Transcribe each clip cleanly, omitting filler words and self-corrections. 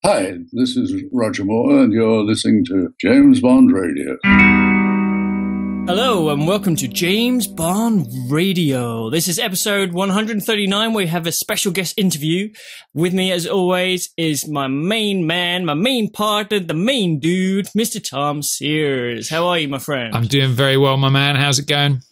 Hi, this is Roger Moore, and you're listening to James Bond Radio. Hello, and welcome to James Bond Radio. This is episode 139, where we have a special guest interview. With me, as always, is my main man, my main partner, the main dude, Mr. Tom Sears. How are you, my friend? I'm doing very well, my man. How's it going?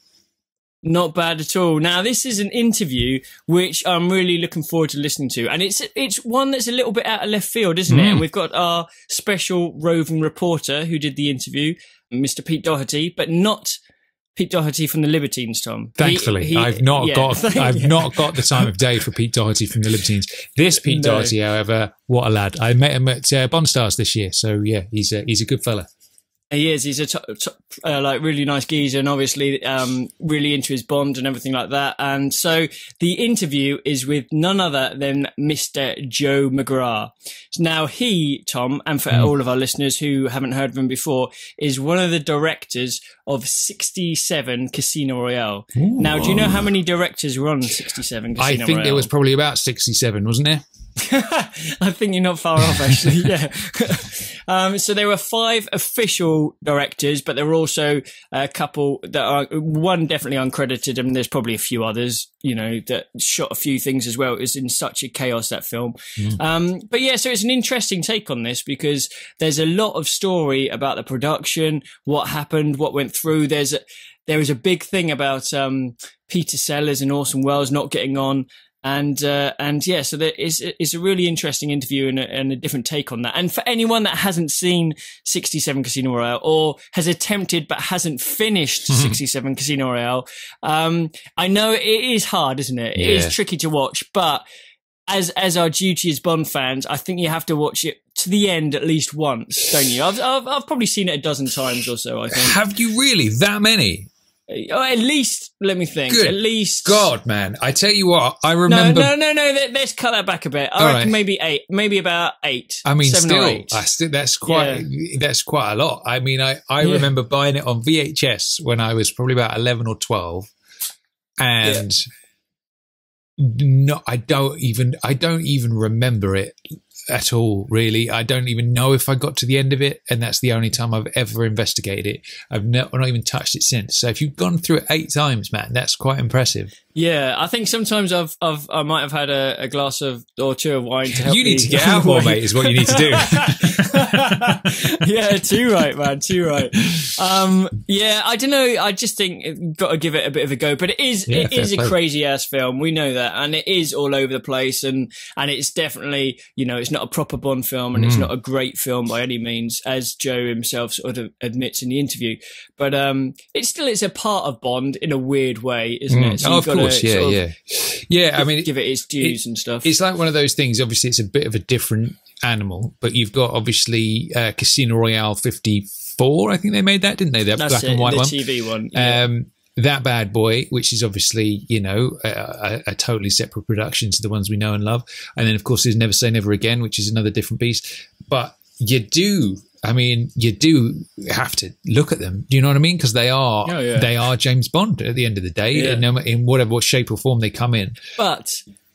Not bad at all. Now, this is an interview which I'm really looking forward to listening to. And it's one that's a little bit out of left field, isn't it? And we've got our special roving reporter who did the interview, Mr. Pete Doherty, but not Pete Doherty from the Libertines, Tom. Thankfully, I've not got the time of day for Pete Doherty from the Libertines. This Pete Doherty, however, what a lad. I met him at Bond Stars this year. So, yeah, he's a good fella. He is. He's a really nice geezer, and obviously really into his Bond and everything like that. And so the interview is with none other than Mr. Joe Mcgraw. Now he, Tom, and for all of our listeners who haven't heard of him before, is one of the directors of 67 Casino Royale. Ooh. Now, do you know how many directors were on 67 Casino Royale? I think there was probably about 67, wasn't there? I think you're not far off, actually. Yeah. So there were 5 official directors, but there were also a couple that are one definitely uncredited, and there's probably a few others, you know, that shot a few things as well. It was in such a chaos, that film. But yeah, so it's an interesting take on this because there's a lot of story about the production, what happened, what went through. There is a big thing about Peter Sellers and Orson Welles not getting on. And yeah, so there is a really interesting interview and a different take on that. And for anyone that hasn't seen 67 Casino Royale or has attempted but hasn't finished 67 Casino Royale, I know it is hard, isn't it? It is tricky to watch, but as our duty as Bond fans, I think you have to watch it to the end at least once, don't you? I've probably seen it a dozen times or so, I think. Have you really? That many? Oh, at least, let me think. Good at least. God, man. I tell you what, I remember. No. Let's cut that back a bit. I reckon maybe 8. Maybe about 8. I mean, 7 or 8. That's quite a lot. I mean, I remember buying it on VHS when I was probably about 11 or 12. And I don't even remember it at all, really. I don't even know if I got to the end of it, and that's the only time I've ever investigated it. I've not even touched it since. So if you've gone through it 8 times, man, that's quite impressive. Yeah, I think sometimes I might have had a glass or 2 of wine to help You need to get out more, mate, is what you need to do. Yeah, too right, man, too right. Yeah, I don't know. I just think you've got to give it a bit of a go. But it is a crazy ass film. We know that, and it is all over the place, and it's definitely, you know, it's not a proper Bond film, and it's not a great film by any means, as Joe himself sort of admits in the interview. But it's a part of Bond in a weird way, isn't it? So of course, yeah. I mean, give it its dues and stuff. It's like one of those things. Obviously, it's a bit of a different animal, but you've got obviously Casino Royale 54. I think they made that, didn't they? That black and white one, the TV one. Yeah. That bad boy, which is obviously, you know, a totally separate production to the ones we know and love. And then, of course, there's Never Say Never Again, which is another different beast. But you do have to look at them. Do you know what I mean? Because they are James Bond at the end of the day, in whatever shape or form they come in. But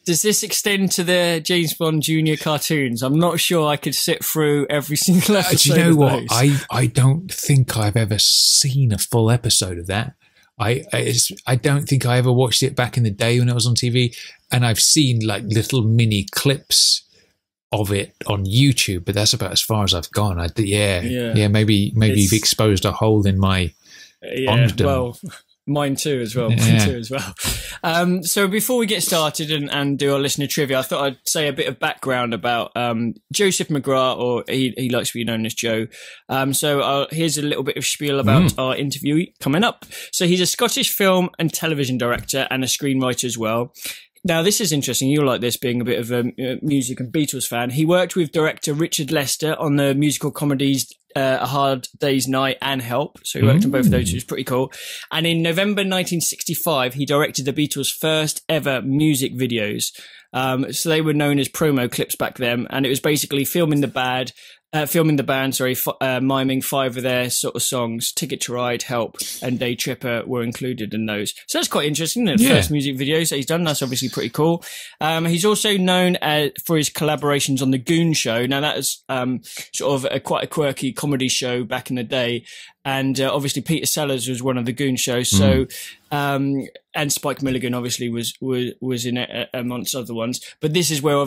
does this extend to the James Bond Junior cartoons? I'm not sure I could sit through every single episode. Do you know what? I don't think I've ever seen a full episode of that. I don't think I ever watched it back in the day when it was on TV, and I've seen like little mini clips of it on YouTube, but that's about as far as I've gone. Maybe you've exposed a hole in my bonddom. Well, mine too as well. So before we get started and do our listener trivia, I thought I'd say a bit of background about Joseph McGrath, or he likes to be known as Joe. So here's a little bit of spiel about our interviewee coming up. So he's a Scottish film and television director and a screenwriter as well. Now, this is interesting. You'll like this, being a bit of a music and Beatles fan. He worked with director Richard Lester on the musical comedies A Hard Day's Night and Help. So he worked on both of those, which was pretty cool. And in November 1965, he directed the Beatles' first ever music videos. So they were known as promo clips back then. And it was basically filming the band filming the band, miming 5 of their sort of songs. Ticket to Ride, Help, and Day Tripper were included in those. So that's quite interesting. The first music videos that he's done, that's obviously pretty cool. He's also known for his collaborations on The Goon Show. Now, that is sort of quite a quirky comedy show back in the day. And obviously Peter Sellers was one of the Goon shows. So, and Spike Milligan obviously was in it amongst other ones. But this is where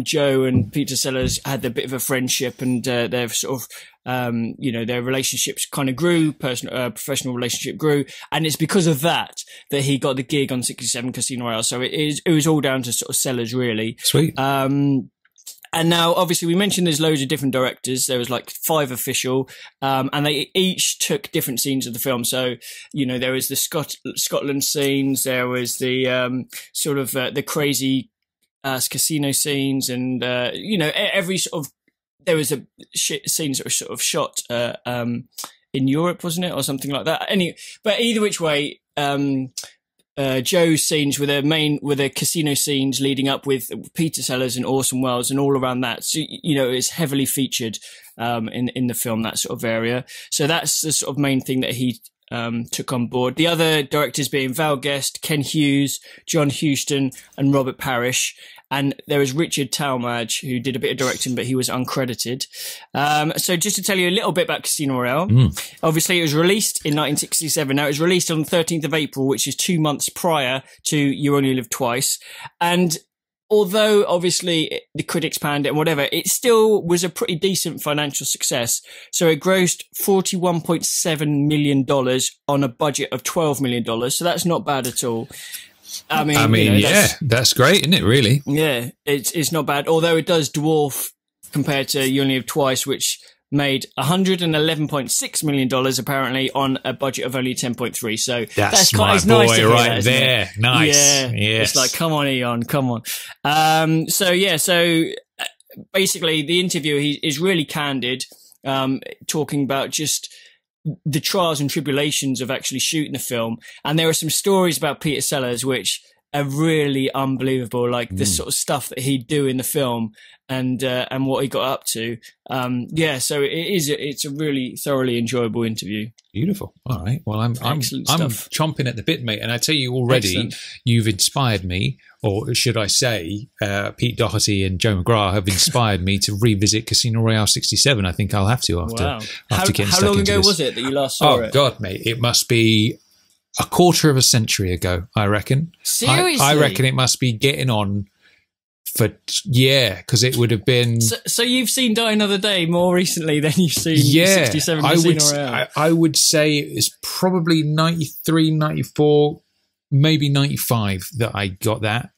Joe and Peter Sellers had a bit of a friendship, and their sort of their relationships kind of grew. Professional relationship grew, and it's because of that he got the gig on 67 Casino Royale. So it was all down to sort of Sellers, really. Sweet. And now, obviously, we mentioned there's loads of different directors. There was like 5 official, and they each took different scenes of the film. So, there was the Scotland scenes, there was the sort of the crazy casino scenes, and every sort of there was a scenes that were sort of shot in Europe, wasn't it, or something like that? But either which way. Joe's scenes were the casino scenes leading up with Peter Sellers and Orson Welles and all around that. So, it's heavily featured in the film, that sort of area. So that's the sort of main thing that he took on board. The other directors being Val Guest, Ken Hughes, John Huston, and Robert Parrish. And there was Richard Talmadge, who did a bit of directing, but he was uncredited. So just to tell you a little bit about Casino Royale, obviously it was released in 1967. Now, it was released on the 13th of April, which is 2 months prior to You Only Live Twice. And although obviously the critics panned it and whatever, it still was a pretty decent financial success. So it grossed $41.7 million on a budget of $12 million. So that's not bad at all. I mean, that's great, isn't it, really? Yeah, it's not bad. Although it does dwarf compared to You Only Live Twice, which made $111.6 million apparently on a budget of only 10.3 So that's my nice boy to hear right that, there. it? Nice. Yeah. Yes. It's like, come on, Eon, come on. So basically the interview, is really candid, talking about just the trials and tribulations of actually shooting the film. And there are some stories about Peter Sellers which are really unbelievable, like the sort of stuff that he'd do in the film and what he got up to. So it's a really thoroughly enjoyable interview. Beautiful. All right. Well, I'm chomping at the bit, mate. And I tell you already, Excellent. You've inspired me, or should I say, Pete Doherty and Joe Mcgraw have inspired me to revisit Casino Royale 67. I think I'll have to after getting stuck into this. How long ago was it that you last saw it? Oh, God, mate. It must be a quarter of a century ago, I reckon. Seriously? I reckon it must be getting on because it would have been. So you've seen Die Another Day more recently than you've seen 67 Casino Royale. I would say it's probably 93, 94, maybe 95 that I got that.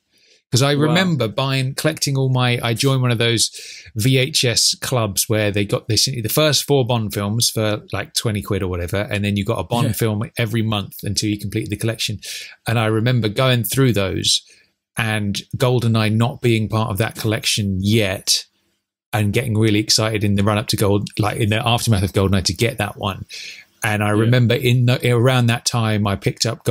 Because I remember collecting I joined one of those VHS clubs where they sent you the first 4 Bond films for like 20 quid or whatever. And then you got a Bond film every month until you completed the collection. And I remember going through those and GoldenEye not being part of that collection yet and getting really excited in the run up to in the aftermath of GoldenEye to get that one. And I remember around that time, I picked up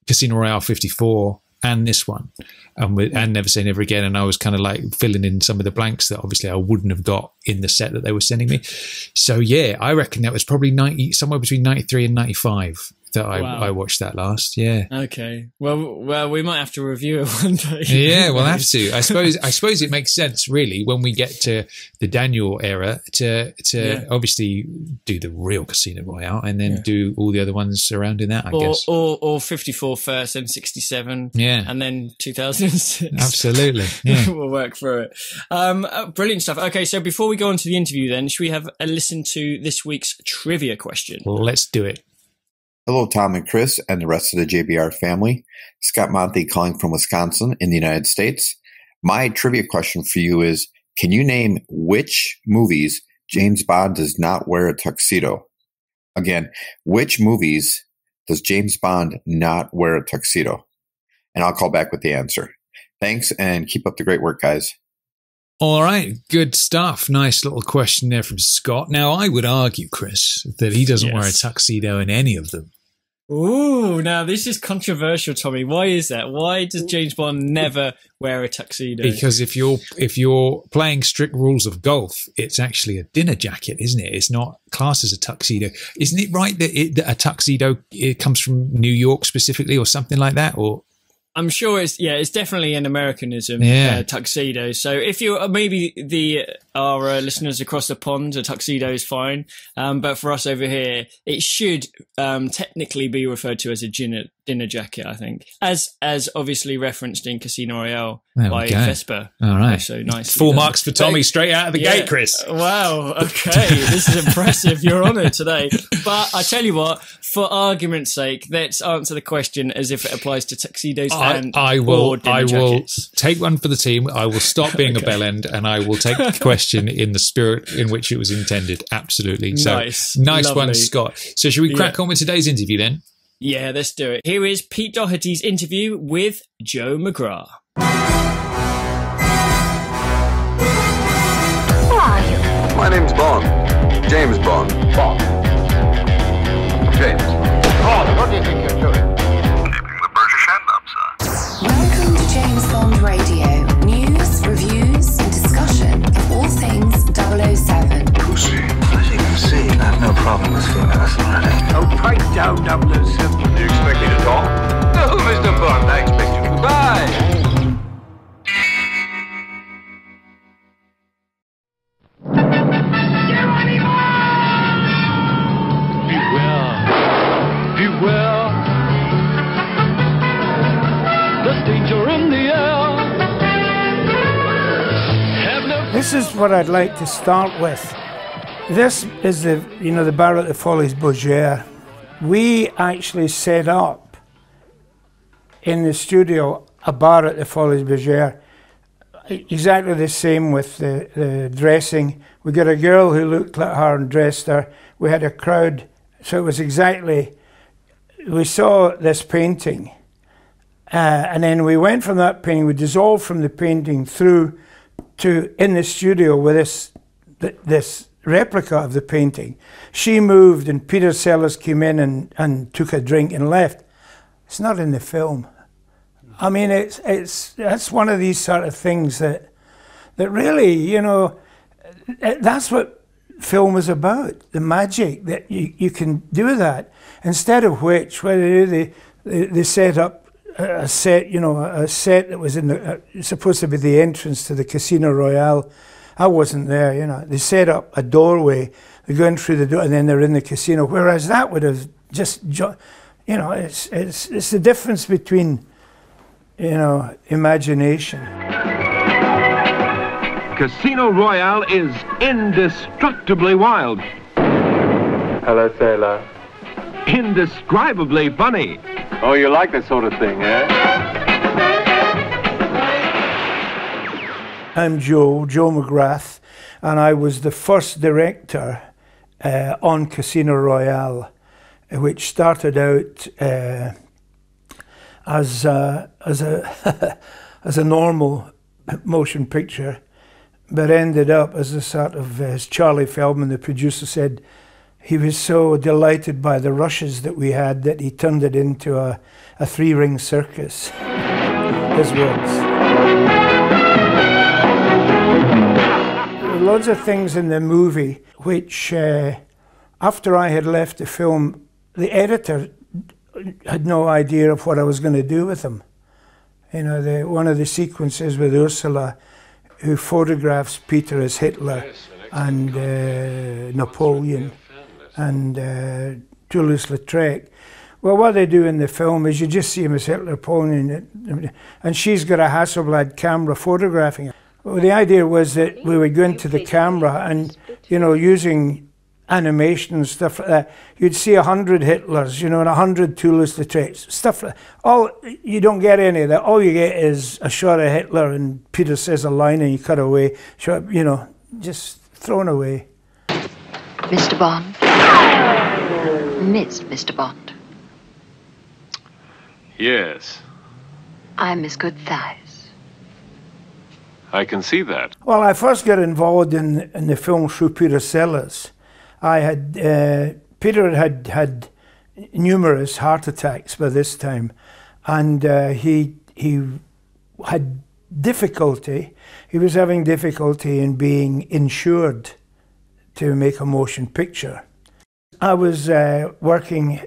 Casino Royale 54 and this one and Never Say Never Again. And I was kind of like filling in some of the blanks that obviously I wouldn't have got in the set that they were sending me. So yeah, I reckon that was probably somewhere between 93 and 95 that I watched that last. Yeah. Okay. Well, we might have to review it one day. Yeah, we'll have to. I suppose it makes sense really when we get to the Daniel era to obviously do the real Casino Royale and then do all the other ones surrounding that, I guess. Or 54 first and 67. Yeah. And then 2006. Absolutely. Yeah. We'll work through it. Brilliant stuff. Okay, so before we go on to the interview then, should we have a listen to this week's trivia question? Let's do it. Hello, Tom and Chris and the rest of the JBR family. Scott Monty calling from Wisconsin in the United States. My trivia question for you is, can you name which movies James Bond does not wear a tuxedo? Again, which movies does James Bond not wear a tuxedo? And I'll call back with the answer. Thanks, and keep up the great work, guys. All right, good stuff. Nice little question there from Scott. Now, I would argue, Chris, that he doesn't wear a tuxedo in any of them. Ooh, now this is controversial, Tommy. Why is that? Why does James Bond never wear a tuxedo? Because if you're playing strict rules of golf, it's actually a dinner jacket, isn't it? It's not classed as a tuxedo. Isn't it right that a tuxedo comes from New York specifically, or something like that? Or I'm sure it's definitely an Americanism, tuxedo. So if you're maybe our listeners across the pond, a tuxedo is fine. But for us over here, it should technically be referred to as a dinner jacket, I think, as obviously referenced in Casino Royale by Vesper. All right, so nice. 4 marks for Tommy straight out of the gate, Chris. Wow. Okay, this is impressive. You're on it today. But I tell you what, for argument's sake, let's answer the question as if it applies to tuxedos and I will jackets. take one for the team. I will stop being a bellend, and I will take the question in the spirit in which it was intended. Absolutely. So nice one, Scott. So should we crack on with today's interview then? Yeah, let's do it. Here is Pete Doherty's interview with Joe Mcgraw. Who are you? My name's Bond. James Bond. Bond. James. Bond, what do you think you're doing? Keeping the British hand up, sir. Welcome to James Bond Radio. News, reviews, and discussion of all things 007. Pussy. As you can see, I have no problem with female authority. Oh, pipe down, 007. Do you expect me to talk? No, Mr. Bond, I expect you to buy. Beware, there's danger in the air. This is what I'd like to start with. This is the bar at the Folies Bergère. We actually set up in the studio a bar at the Folies Bergère. Exactly the same with the dressing. We got a girl who looked like her and dressed her. We had a crowd, so it was exactly. We saw this painting, and then we went from that painting. We dissolved from the painting through to in the studio with this replica of the painting. She moved, and Peter Sellers came in and took a drink and left. It's not in the film. I mean, that's one of these sort of things that really, that's what film is about, the magic that you can do that. Instead of which, they set up a set, a set that was supposed to be the entrance to the Casino Royale. I wasn't there, They set up a doorway, they're going through the door, and then they're in the casino. Whereas that would have just, it's the difference between, imagination. Casino Royale is indestructibly wild. Hello, sailor. Indescribably funny. Oh, you like that sort of thing, eh? I'm Joe McGrath, and I was the first director on Casino Royale, which started out as a as a normal motion picture, but ended up as a sort of, as Charlie Feldman, the producer, said, he was so delighted by the rushes that we had that he turned it into a three-ring circus. His words. Loads of things in the movie which, after I had left the film, the editor had no idea of what I was going to do with them. One of the sequences with Ursula, who photographs Peter as Hitler and Napoleon and Toulouse-Lautrec. Well, what they do in the film is you just see him as Hitler, Napoleon, and she's got a Hasselblad camera photographing him. Well, the idea was that we would go into the camera and, using animation and stuff like that, you'd see 100 Hitlers, and 100 Toulouse-Lautrec, stuff like that. You don't get any of that. All you get is a shot of Hitler and Peter says a line and you cut away. Shot, just thrown away. Mr. Bond. Miss Mr. Bond. Yes, I miss good thighs. I can see that. Well, I first got involved in the film through Peter Sellers. I had Peter had numerous heart attacks by this time, and he had difficulty. He was having difficulty in being insured to make a motion picture. I was working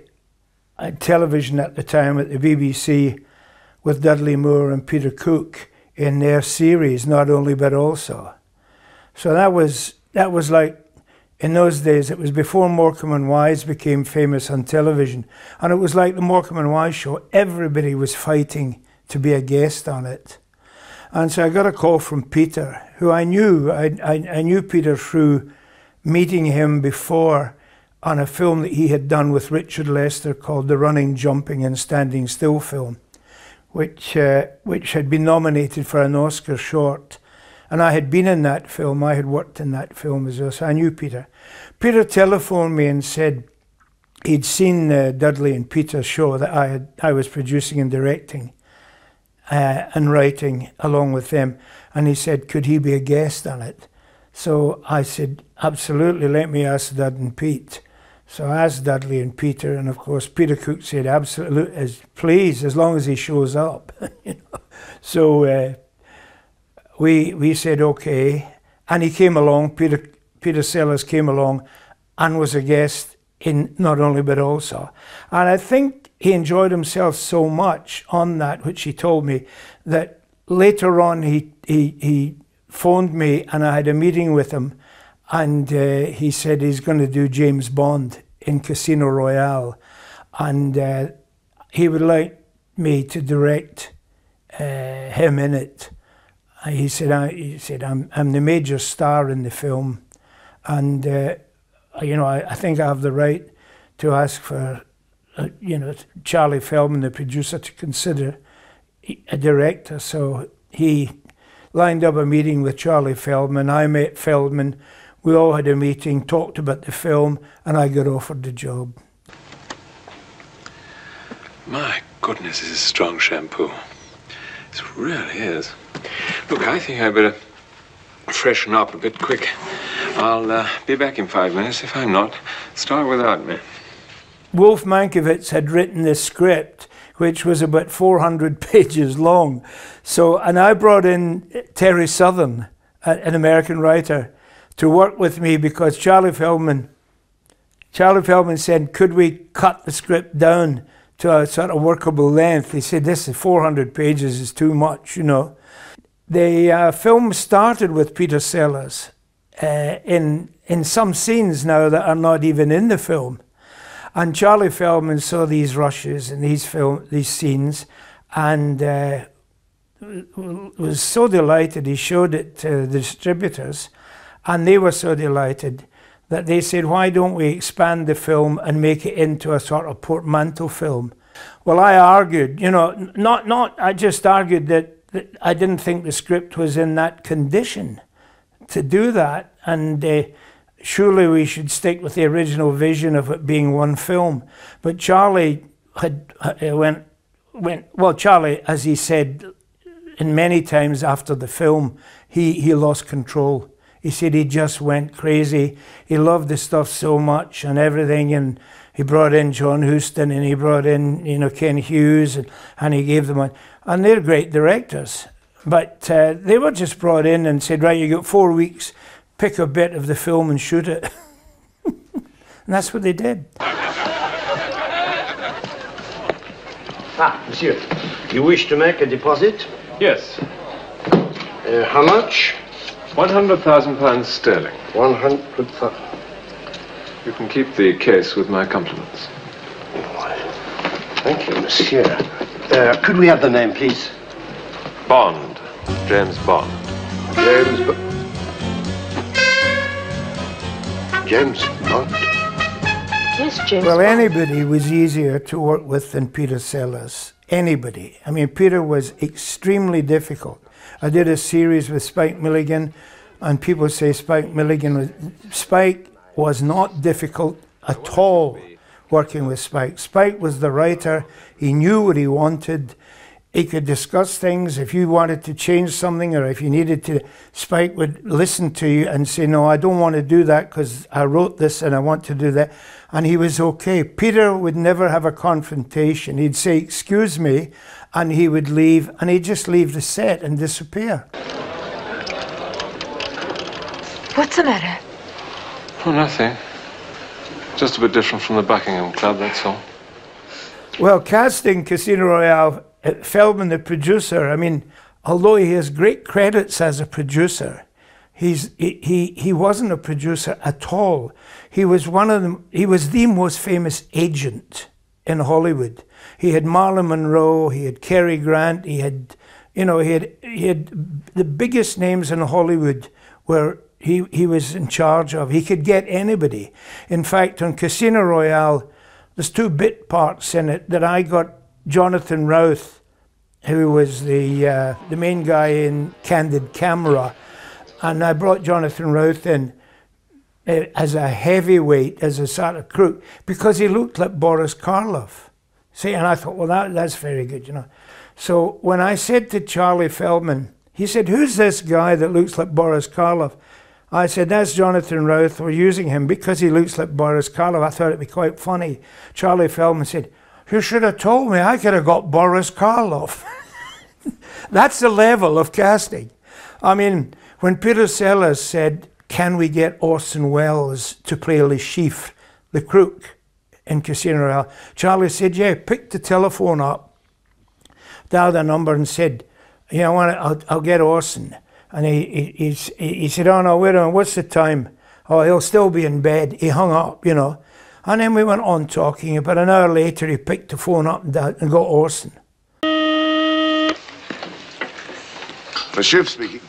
at television at the time at the BBC with Dudley Moore and Peter Cook in their series, Not Only But Also. So that was like, in those days, it was before Morecambe and Wise became famous on television. And it was like the Morecambe and Wise show. Everybody was fighting to be a guest on it. And so I got a call from Peter, who I knew. I knew Peter through meeting him before on a film that he had done with Richard Lester called The Running, Jumping and Standing Still film, which had been nominated for an Oscar short. And I had been in that film. I had worked in that film as well, so I knew Peter. Peter telephoned me and said he'd seen Dudley and Peter's show that I was producing and directing and writing along with them. And he said, could he be a guest on it? So I said, absolutely, let me ask Dud and Pete. So I asked Dudley and Peter, and of course Peter Cook said, absolutely, please, as long as he shows up. You know? So we said okay, and he came along. Peter Sellers came along and was a guest in Not Only But Also. And I think he enjoyed himself so much on that, which he told me, that later on he phoned me and I had a meeting with him, and he said he's going to do James Bond in Casino Royale, and he would like me to direct him in it. He said, I'm the major star in the film, and you know, I think I have the right to ask for, you know, Charlie Feldman, the producer, to consider a director. So he lined up a meeting with Charlie Feldman. I met Feldman. We all had a meeting, talked about the film, and I got offered the job. My goodness, this is strong shampoo. It really is. Look, I think I better freshen up a bit quick. I'll be back in 5 minutes. If I'm not, start without me. Wolf Mankiewicz had written this script, which was about 400 pages long. So, and I brought in Terry Southern, an American writer, to work with me because Charlie Feldman said, could we cut the script down to a sort of workable length? He said, this is 400 pages is too much, you know. The film started with Peter Sellers in some scenes now that are not even in the film. And Charlie Feldman saw these rushes and these scenes, and was so delighted. He showed it to the distributors, and they were so delighted that they said, why don't we expand the film and make it into a sort of portmanteau film? Well, I argued, you know, I just argued that I didn't think the script was in that condition to do that, and surely we should stick with the original vision of it being one film. But Charlie well, Charlie, as he said in many times after the film, he lost control. He said he just went crazy. He loved the stuff so much and everything, and he brought in John Huston and he brought in, you know, Ken Hughes, and he gave them one. And they're great directors. But they were just brought in and said, right, you got 4 weeks, pick a bit of the film and shoot it. And that's what they did. Ah, monsieur, you wish to make a deposit? Yes. How much? £100,000 sterling. 100,000. You can keep the case with my compliments. Thank you, monsieur. Could we have the name, please? Bond. James Bond. James Bond. Yes, James Well, Bond. anybody was easier to work with than Peter Sellers. Anybody. I mean, Peter was extremely difficult. I did a series with Spike Milligan, and people say Spike was not difficult at all working with Spike. Spike was the writer. He knew what he wanted. he could discuss things. If you wanted to change something or if you needed to, Spike would listen to you and say, no, I don't want to do that because I wrote this and I want to do that. And he was okay. Peter would never have a confrontation. He'd say, excuse me, and he would leave, and he'd just leave the set and disappear. What's the matter? Oh, nothing. Just a bit different from the Buckingham Club, that's all. Well, casting Casino Royale, Feldman, the producer, I mean, although he has great credits as a producer, he wasn't a producer at all. He was he was the most famous agent in Hollywood. He had Marilyn Monroe, he had Cary Grant, he had the biggest names in Hollywood where he was in charge of. He could get anybody. In fact, on Casino Royale, there's 2 bit parts in it that I got Jonathan Routh, who was the main guy in Candid Camera, and I brought Jonathan Routh in as a heavyweight, as a sort of crook, because he looked like Boris Karloff. See, and I thought, well, that's very good, you know. So when I said to Charlie Feldman, he said, who's this guy that looks like Boris Karloff? I said, that's Jonathan Routh. We're using him because he looks like Boris Karloff. I thought it'd be quite funny. Charlie Feldman said, you should have told me. I could have got Boris Karloff. That's the level of casting. I mean, when Peter Sellers said, can we get Orson Welles to play Le Chiffre, the crook, in Casino Royale? Charlie said, yeah, picked the telephone up, dialed a number and said, you know, I'll get Orson. And he said, oh no, wait a minute, what's the time? Oh, he'll still be in bed. He hung up, you know. And then we went on talking. About an hour later, he picked the phone up and got Orson. The chief speaking.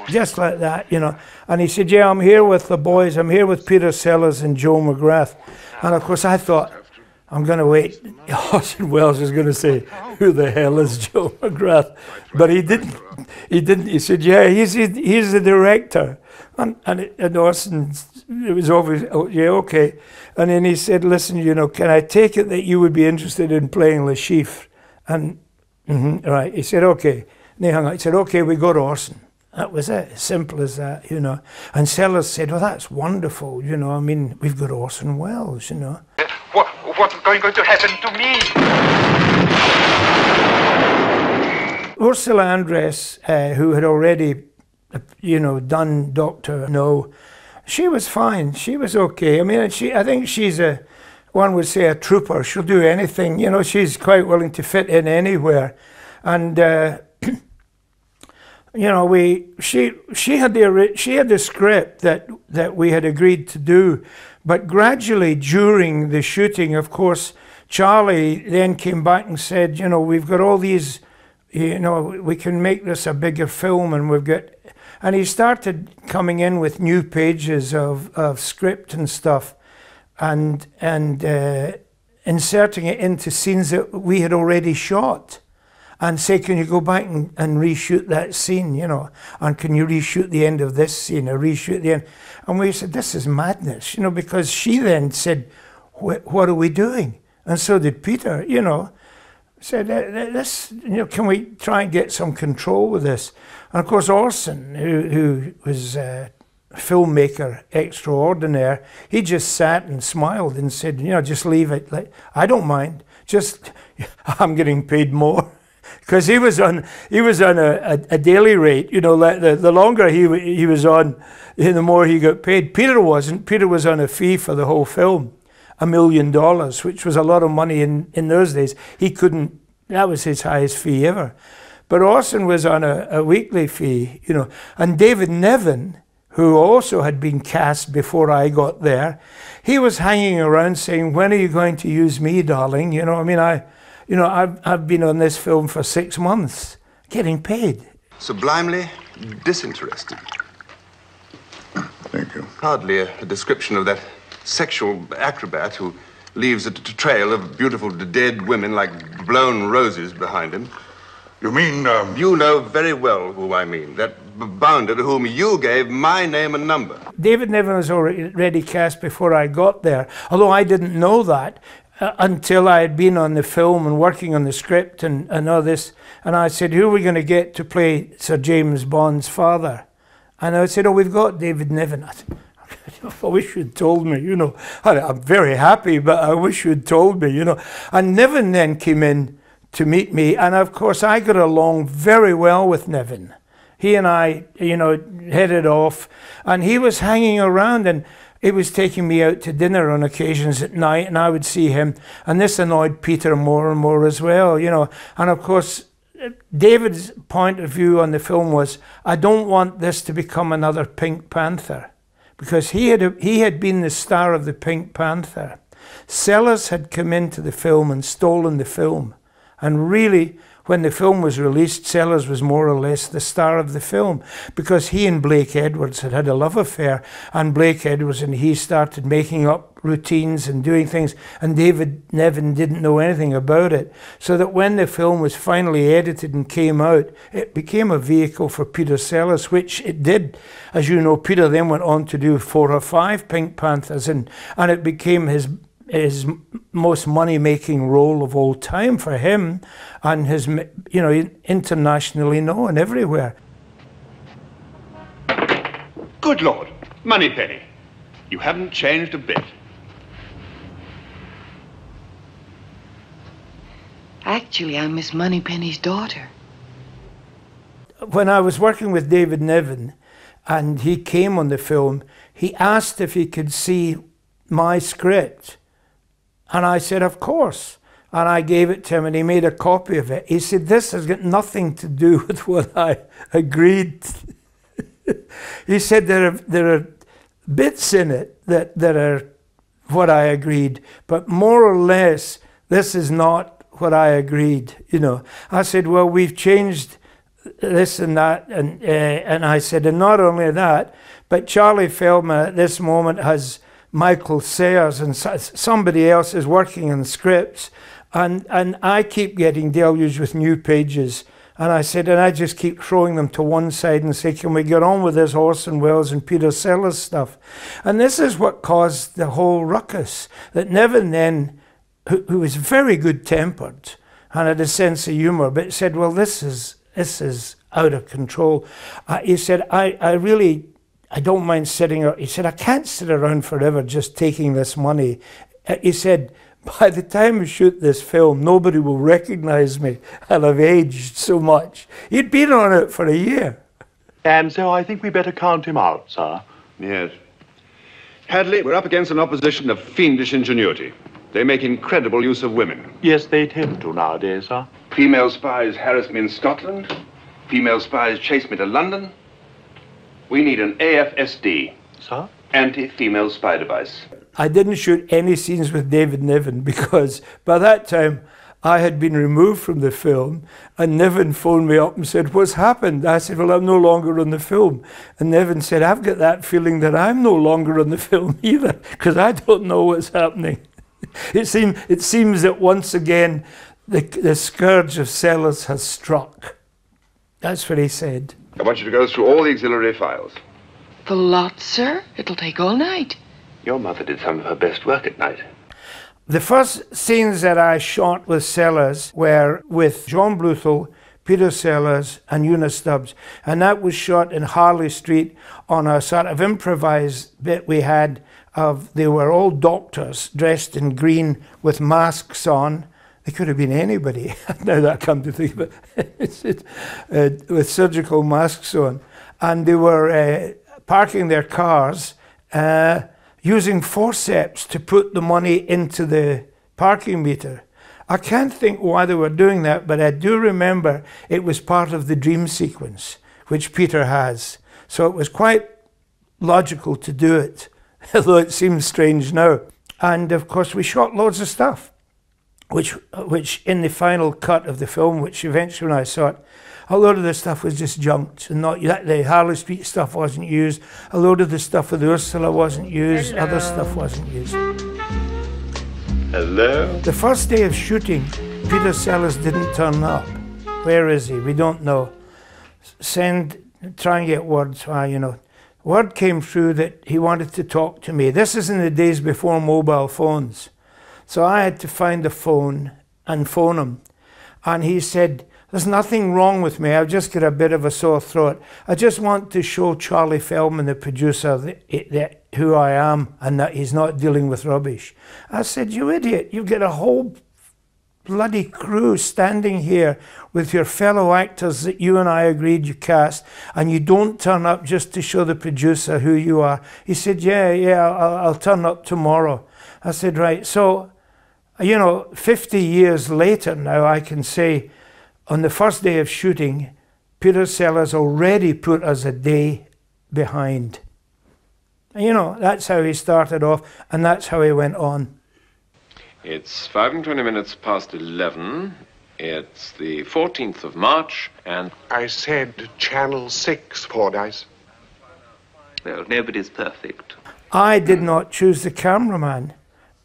Just like that, you know. And he said, yeah, I'm here with the boys. I'm here with Peter Sellers and Joe McGrath. And of course, I thought, I'm going to wait. Orson Welles is going to say, who the hell is Joe McGrath? But he didn't. He didn't. He said, yeah, he's the director. And Orson, it was obvious, oh, yeah, okay. And then he said, listen, you know, can I take it that you would be interested in playing Le Chiffre? And, right. He said, okay. And he hung up. He said, okay, we got Orson. That was it, as simple as that, you know. And Sellers said, well, that's wonderful, you know. I mean, we've got Orson Welles, you know. What's going to happen to me? Ursula Andress, who had already, you know, done Dr. No, she was fine. She was okay. I mean, I think she's one would say a trooper. She'll do anything. You know, she's quite willing to fit in anywhere. And you know, she had the script that we had agreed to do, but gradually during the shooting, of course, Charlie then came back and said, you know, we've got all these, you know, we can make this a bigger film, and he started coming in with new pages of script and stuff, and inserting it into scenes that we had already shot. And say, can you go back and reshoot that scene, you know? And can you reshoot the end of this scene or reshoot the end? And we said, this is madness, you know, because she then said, what are we doing? And so did Peter, you know. Said, this, you know, can we try and get some control with this? And of course, Orson, who was a filmmaker extraordinaire, he just sat and smiled and said, you know, just leave it. Like, I don't mind. Just, I'm getting paid more. Because he was on a daily rate, you know. Like the longer he was on, the more he got paid. Peter wasn't. Peter was on a fee for the whole film, $1 million, which was a lot of money in those days. He couldn't. That was his highest fee ever. But Orson was on a weekly fee, you know. And David Niven, who also had been cast before I got there, he was hanging around saying, "When are you going to use me, darling?" You know. I mean, You know, I've been on this film for 6 months, getting paid. Sublimely disinterested. Thank you. Hardly a description of that sexual acrobat who leaves a trail of beautiful dead women like blown roses behind him. You mean, You know very well who I mean. That bounder to whom you gave my name and number. David Niven was already cast before I got there, although I didn't know that. until I had been on the film and working on the script and all this. And I said, who are we going to get to play Sir James Bond's father? And I said, oh, we've got David Niven. I wish you'd told me, you know. I'm very happy, but I wish you'd told me, you know. And Niven then came in to meet me. And of course, I got along very well with Niven. He and I, you know, headed off. And he was hanging around, and he was taking me out to dinner on occasions at night, and I would see him. And this annoyed Peter more and more as well, you know. And of course, David's point of view on the film was, I don't want this to become another Pink Panther, because he had been the star of the Pink Panther. Sellers had come into the film and stolen the film. And really, when the film was released, Sellers was more or less the star of the film, because he and Blake Edwards had had a love affair, and Blake Edwards and he started making up routines and doing things, and David Niven didn't know anything about it. So that when the film was finally edited and came out, it became a vehicle for Peter Sellers, which it did. As you know, Peter then went on to do 4 or 5 Pink Panthers, and it became his most money-making role of all time for him, and his, you know, internationally known everywhere. Good Lord, Moneypenny, you haven't changed a bit. Actually, I'm Miss Moneypenny's daughter. When I was working with David Niven, and he came on the film, he asked if he could see my script. And I said, of course. And I gave it to him, and he made a copy of it. He said, this has got nothing to do with what I agreed. He said, there are bits in it that are what I agreed, but more or less, this is not what I agreed, you know. I said, well, we've changed this and that, and I said, and not only that, but Charlie Feldman at this moment has Michael Sayers, and somebody else is working on scripts, and I keep getting deluged with new pages, and I said, and I just keep throwing them to one side and say, can we get on with this Orson Welles and Peter Sellers stuff? And this is what caused the whole ruckus, that Niven then, who was very good-tempered and had a sense of humour, but said, well, this is out of control. He said, I don't mind sitting around. He said, I can't sit around forever just taking this money. He said, by the time we shoot this film, nobody will recognize me. I'll have aged so much. He'd been on it for a year. And so I think we better count him out, sir. Yes. Hadley, we're up against an opposition of fiendish ingenuity. They make incredible use of women. Yes, they tend to nowadays, sir. Female spies harass me in Scotland. Female spies chase me to London. We need an AFSD. Sir? Anti-female spy device. I didn't shoot any scenes with David Niven because by that time I had been removed from the film, and Niven phoned me up and said, what's happened? I said, well, I'm no longer on the film. And Niven said, I've got that feeling that I'm no longer on the film either, because I don't know what's happening. It seems that once again the scourge of Sellers has struck. That's what he said. I want you to go through all the auxiliary files. The lot, sir? It'll take all night. Your mother did some of her best work at night. The first scenes that I shot with Sellers were with John Bluthal, Peter Sellers, and Una Stubbs. And that was shot in Harley Street on a sort of improvised bit we had of, they were all doctors dressed in green with masks on. They could have been anybody, now that I come to think of it, with surgical masks on. And they were parking their cars, using forceps to put the money into the parking meter. I can't think why they were doing that, but I do remember it was part of the dream sequence, which Peter has. So it was quite logical to do it, although it seems strange now. And of course we shot loads of stuff, which in the final cut of the film, which eventually when I saw it, a load of the stuff was just junked, and not the Harley Street stuff wasn't used. A load of the stuff with Ursula wasn't used. Hello. Other stuff wasn't used. Hello? The first day of shooting, Peter Sellers didn't turn up. Where is he? We don't know. Try and get word. Word came through that he wanted to talk to me. This is in the days before mobile phones. So I had to find a phone and phone him. And he said, there's nothing wrong with me. I've just got a bit of a sore throat. I just want to show Charlie Feldman, the producer, who I am and that he's not dealing with rubbish. I said, you idiot, you've got a whole bloody crew standing here with your fellow actors that you and I agreed you cast, and you don't turn up just to show the producer who you are. He said, yeah, I'll turn up tomorrow. I said, right. So, 50 years later now, I can say on the first day of shooting, Peter Sellers already put us a day behind. And, that's how he started off, and that's how he went on. It's 5 minutes past 11. It's the 14th of March, and... I said Channel 6, Fordyce. Well, nobody's perfect. I did not choose the cameraman.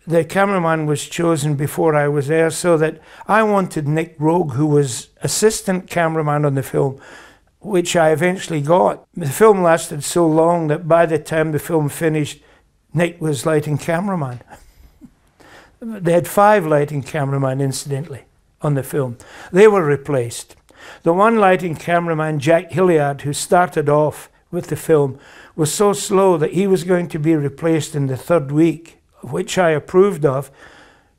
The cameraman was chosen before I was there, so that I wanted Nick Rogue, who was assistant cameraman on the film, which I eventually got. The film lasted so long that by the time the film finished, Nick was lighting cameraman. They had 5 lighting cameramen, incidentally, on the film. They were replaced. The one lighting cameraman, Jack Hilliard, who started off with the film, was so slow that he was going to be replaced in the 3rd week, which I approved of.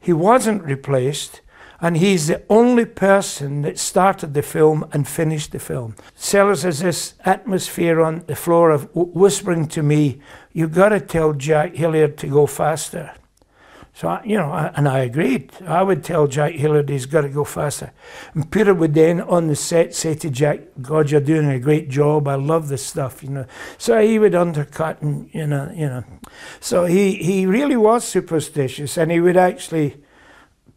He wasn't replaced, and he's the only person that started the film and finished the film. Sellers has this atmosphere on the floor of whispering to me, you've got to tell Jack Hilliard to go faster. So, and I agreed. I would tell Jack Hilliard he's got to go faster. And Peter would then, on the set, say to Jack, God, you're doing a great job. I love this stuff, So he would undercut and, So he really was superstitious, and he would actually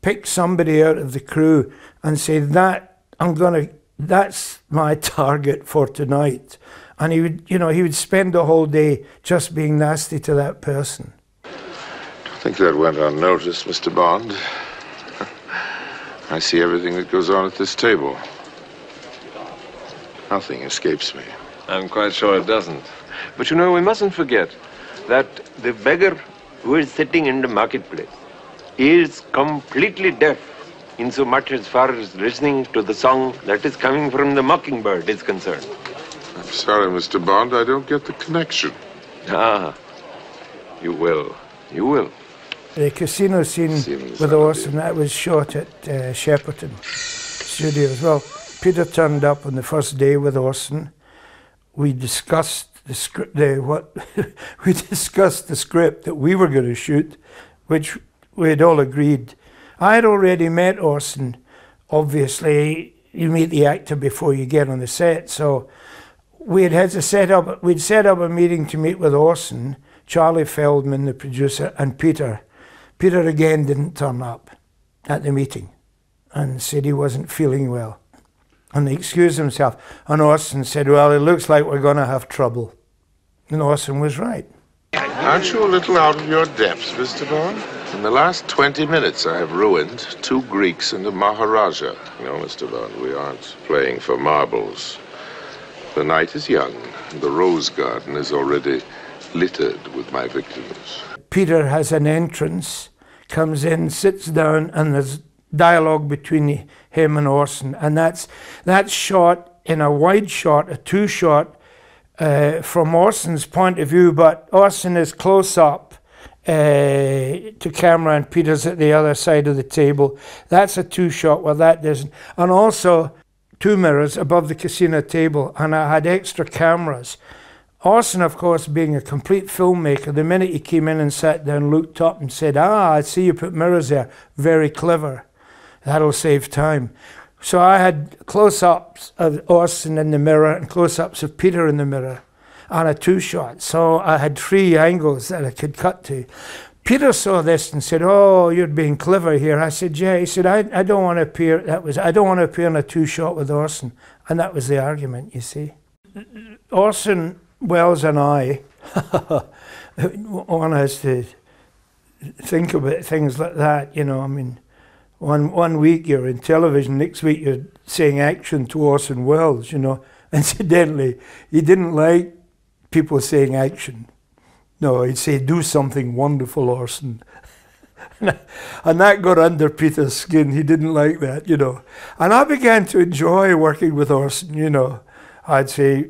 pick somebody out of the crew and say, that's my target for tonight. And he would spend the whole day just being nasty to that person. I think that went unnoticed, Mr. Bond. I see everything that goes on at this table. Nothing escapes me. I'm quite sure it doesn't. But we mustn't forget that the beggar who is sitting in the marketplace is completely deaf in so much as far as listening to the song that is coming from the mockingbird is concerned. I'm sorry, Mr. Bond, I don't get the connection. You will. You will. The casino scene with Orson, that was shot at Shepperton Studio as well. Peter turned up on the first day with Orson. We discussed the script. We discussed the script that we were going to shoot, which we had all agreed. I had already met Orson. Obviously, you meet the actor before you get on the set. So we'd set up a meeting to meet with Orson, Charlie Feldman, the producer, and Peter. Peter again didn't turn up at the meeting and said he wasn't feeling well. And he excused himself. And Orson said, well, it looks like we're going to have trouble. And Orson was right. Aren't you a little out of your depth, Mr. Bond? In the last 20 minutes, I have ruined 2 Greeks and a Maharaja. No, Mr. Bond, we aren't playing for marbles. The night is young, and the rose garden is already littered with my victims. Peter has an entrance, comes in, sits down, and there's dialogue between him and Orson. And that's shot in a wide shot, a 2-shot, from Orson's point of view, but Orson is close up to camera and Peter's at the other side of the table. That's a 2-shot where that doesn't. And also 2 mirrors above the casino table, and I had extra cameras. Orson, of course, being a complete filmmaker, the minute he came in and sat down, looked up and said, I see you put mirrors there. Very clever. That'll save time. So I had close-ups of Orson in the mirror and close-ups of Peter in the mirror and a 2-shot. So I had 3 angles that I could cut to. Peter saw this and said, oh, you're being clever here. I said, yeah. He said, I don't want to appear. I don't want to appear in a 2-shot with Orson. And that was the argument, you see. Orson Welles and I, one has to think about things like that, one week you're in television, next week you're saying action to Orson Welles, Incidentally, he didn't like people saying action. No, he'd say, do something wonderful, Orson. And that got under Peter's skin. He didn't like that, you know. And I began to enjoy working with Orson, you know, I'd say.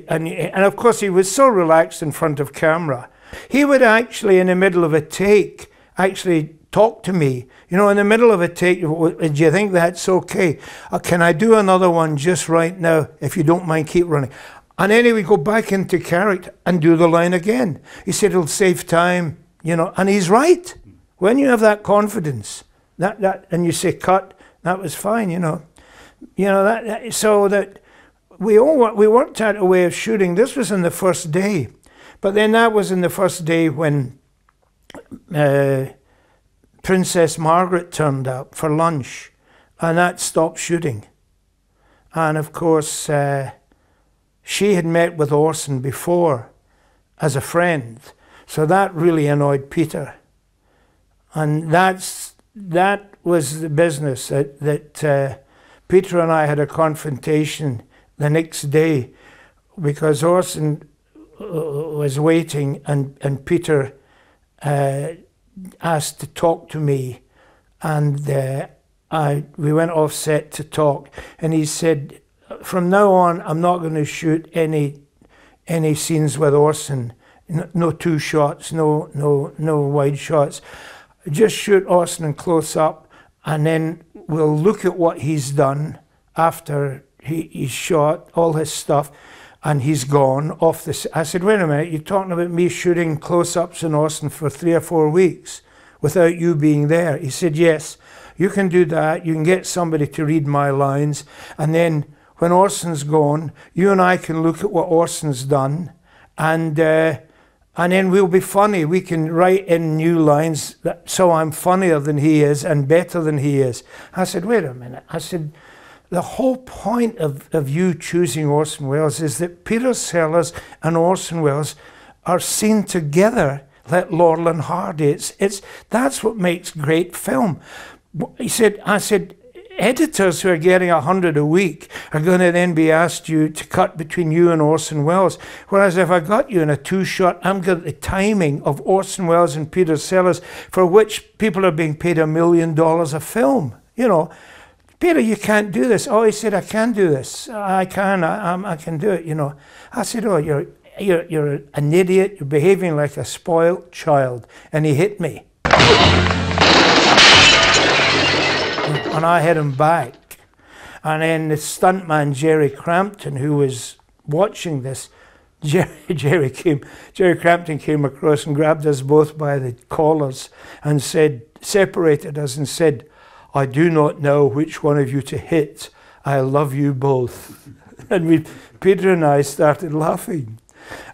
And of course, he was so relaxed in front of camera. He would actually, in the middle of a take, actually talk to me. You know, in the middle of a take, do you think that's okay? Can I do another one just right now? If you don't mind, keep running. And then he would go back into character and do the line again. He said, it'll save time, you know, and he's right. When you have that confidence, and you say cut, that was fine, you know. You know, so that we worked out a way of shooting. This was in the first day. But then that was in the first day when Princess Margaret turned up for lunch, and that stopped shooting. And of course, she had met with Orson before as a friend, so that really annoyed Peter. And that was the business that Peter and I had a confrontation the next day, because Orson was waiting, and Peter asked to talk to me, and we went off set to talk, and he said, from now on, I'm not going to shoot any scenes with Orson. No two shots, no wide shots. Just shoot Orson in close up, and then we'll look at what he's done after he's shot all his stuff, and he's gone off the set. I said, wait a minute, you're talking about me shooting close-ups in Orson for 3 or 4 weeks without you being there? He said, yes, you can do that. You can get somebody to read my lines, and then when Orson's gone, you and I can look at what Orson's done, and then we'll be funny. We can write in new lines, so I'm funnier than he is and better than he is. I said, wait a minute. I said, the whole point of you choosing Orson Welles is that Peter Sellers and Orson Welles are seen together like Laurel and Hardy. That's what makes great film. I said, editors who are getting 100 a week are going to then be asked you to cut between you and Orson Welles. Whereas if I got you in a 2-shot, I'm got the timing of Orson Welles and Peter Sellers, for which people are being paid $1 million a film. You know, Peter, you can't do this. Oh, he said, I can do this. I can do it, you know. I said, oh, you're an idiot. You're behaving like a spoiled child. And he hit me. And I hit him back. And then the stuntman, Jerry Crampton, who was watching this, Jerry Crampton came across and grabbed us both by the collars and separated us and said, I do not know which one of you to hit. I love you both. And Peter and I started laughing.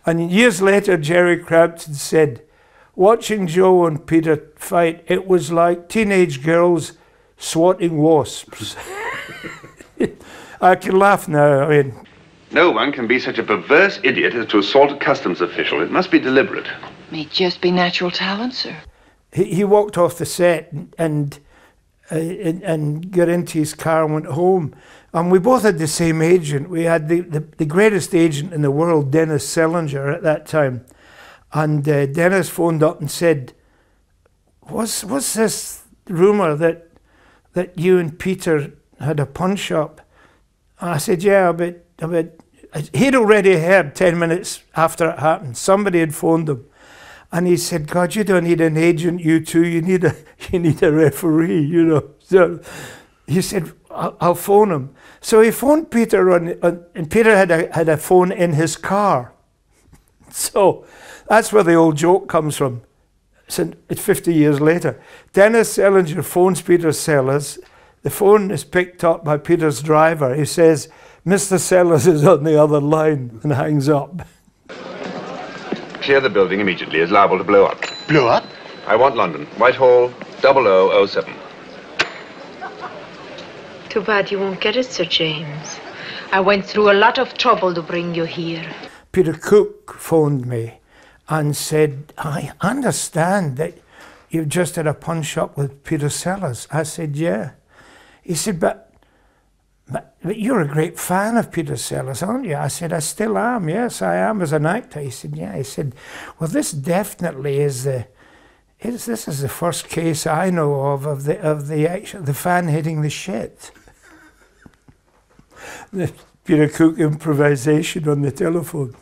And years later, Jerry Crampton said, watching Joe and Peter fight, it was like teenage girls swatting wasps. I can laugh now. I mean, no one can be such a perverse idiot as to assault a customs official. It must be deliberate. May just be natural talent, sir. He walked off the set and got into his car and went home. And we both had the same agent. We had the greatest agent in the world, Dennis Selinger, at that time. And Dennis phoned up and said, what's this rumour that you and Peter had a punch-up? And I said, yeah, but he'd already heard 10 minutes after it happened. Somebody had phoned him. And he said, God, you don't need an agent, you two. You need a referee, you know. So he said, I'll phone him. So he phoned Peter, and Peter had a phone in his car. So that's where the old joke comes from. It's 50 years later. Dennis Selinger phones Peter Sellers. The phone is picked up by Peter's driver. He says, Mr. Sellers is on the other line, and hangs up. Clear the building immediately. It's liable to blow up. Blow up? I want London. Whitehall, 0007. Too bad you won't get it, Sir James. I went through a lot of trouble to bring you here. Peter Cook phoned me and said, I understand that you've just had a punch-up with Peter Sellers. I said, yeah. He said, but you're a great fan of Peter Sellers, aren't you? I said, I still am. Yes, I am as an actor. He said, yeah. He said, well, this definitely is This is the first case I know of the fan hitting the shit. The Peter Cook improvisation on the telephone.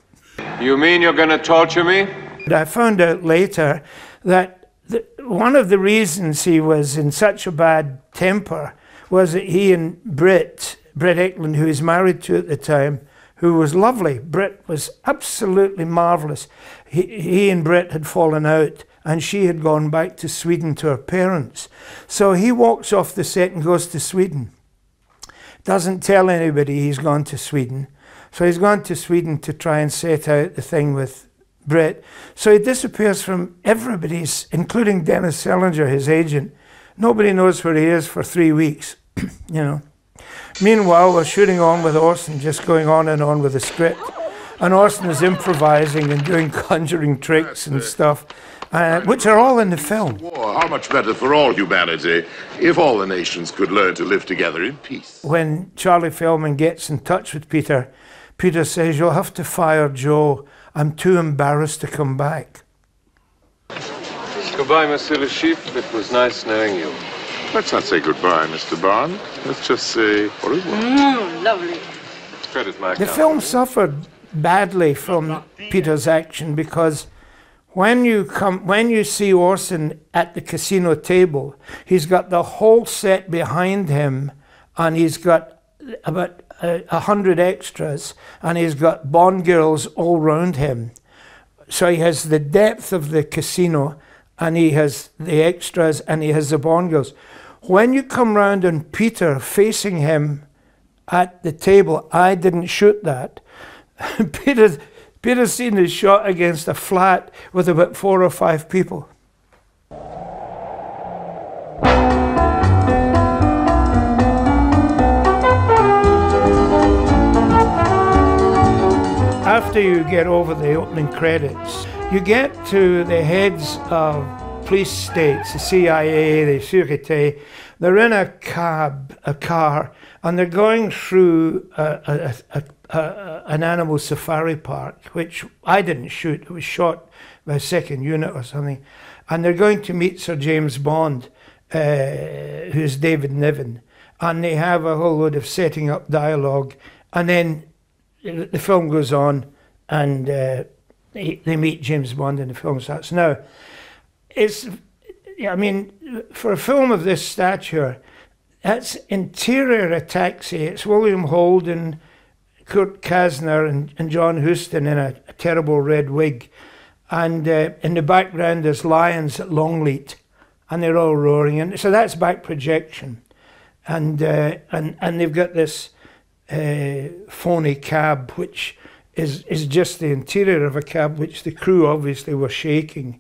You mean you're going to torture me? But I found out later that one of the reasons he was in such a bad temper was that he and Britt Ekland, who he's married to at the time, who was lovely. Britt was absolutely marvellous. He and Britt had fallen out, and she had gone back to Sweden to her parents. So he walks off the set and goes to Sweden. Doesn't tell anybody he's gone to Sweden. So he's gone to Sweden to try and set out the thing with Britt. So he disappears from everybody's, including Dennis Selinger, his agent. Nobody knows where he is for 3 weeks, you know. Meanwhile, we're shooting on with Orson, just going on and on with the script. And Orson is improvising and doing conjuring tricks and stuff, which are all in the film. How much better for all humanity if all the nations could learn to live together in peace. When Charlie Feldman gets in touch with Peter, Peter says, "You'll have to fire Joe. I'm too embarrassed to come back." Goodbye, Monsieur Le Chiffre. It was nice knowing you. Let's not say goodbye, Mr. Bond. Let's just say au revoir. Lovely. Credit my The film suffered badly from Peter's action because when you see Orson at the casino table, he's got the whole set behind him, and he's got about 100 extras, and he's got Bond girls all round him. So he has the depth of the casino, and he has the extras, and he has the Bond girls. When you come round and Peter facing him at the table, I didn't shoot that. Peter's scene is shot against a flat with about 4 or 5 people. After you get over the opening credits, you get to the heads of police states, the CIA, the Sûreté. They're in a car, and they're going through an animal safari park, which I didn't shoot. It was shot by a second unit or something. And they're going to meet Sir James Bond, who's David Niven. And they have a whole load of setting up dialogue. And then the film goes on, and they meet James Bond, and the film starts. Now, I mean, for a film of this stature, that's interior a taxi. It's William Holden, Kurt Kasner, and John Huston in a terrible red wig. And in the background, there's lions at Longleat, and they're all roaring. And so that's back projection. And they've got this phony cab, which is just the interior of a cab, which the crew obviously were shaking.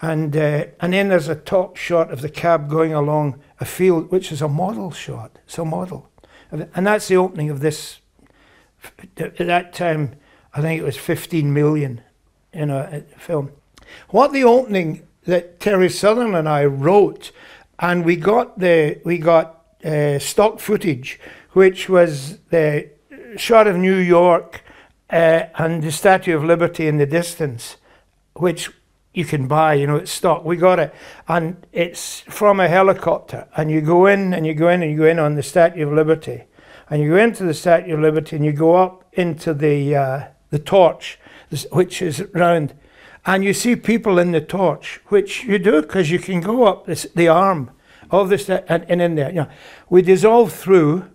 And then there's a top shot of the cab going along a field, which is a model shot. It's a model. And that's the opening of this. At that time, I think it was 15 million in a film. What the opening that Terry Southern and I wrote, and we got stock footage, which was the shot of New York and the Statue of Liberty in the distance, which you can buy, you know, it's stock. We got it, and it's from a helicopter, and you go in and you go in and you go in on the Statue of Liberty, and you go into the Statue of Liberty and you go up into the torch, which is round, and you see people in the torch, which you do because you can go up the arm of the and in there. You know, we dissolve through,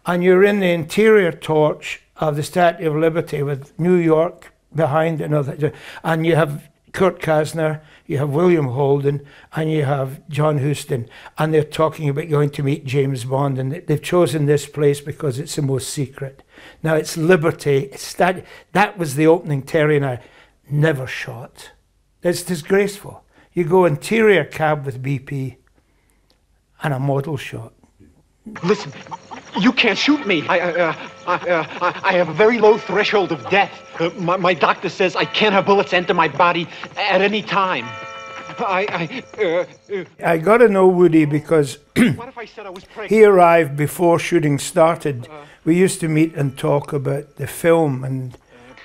and you're in the interior torch of the Statue of Liberty with New York behind another, and you have Kurt Kasner, you have William Holden, and you have John Huston, and they're talking about going to meet James Bond, and they've chosen this place because it's the most secret. Now it's Liberty. That was the opening Terry and I never shot. It's disgraceful. You go interior cab with BP and a model shot. Listen, you can't shoot me. I have a very low threshold of death. My doctor says I can't have bullets enter my body at any time. I got to know Woody because he arrived before shooting started. We used to meet and talk about the film, and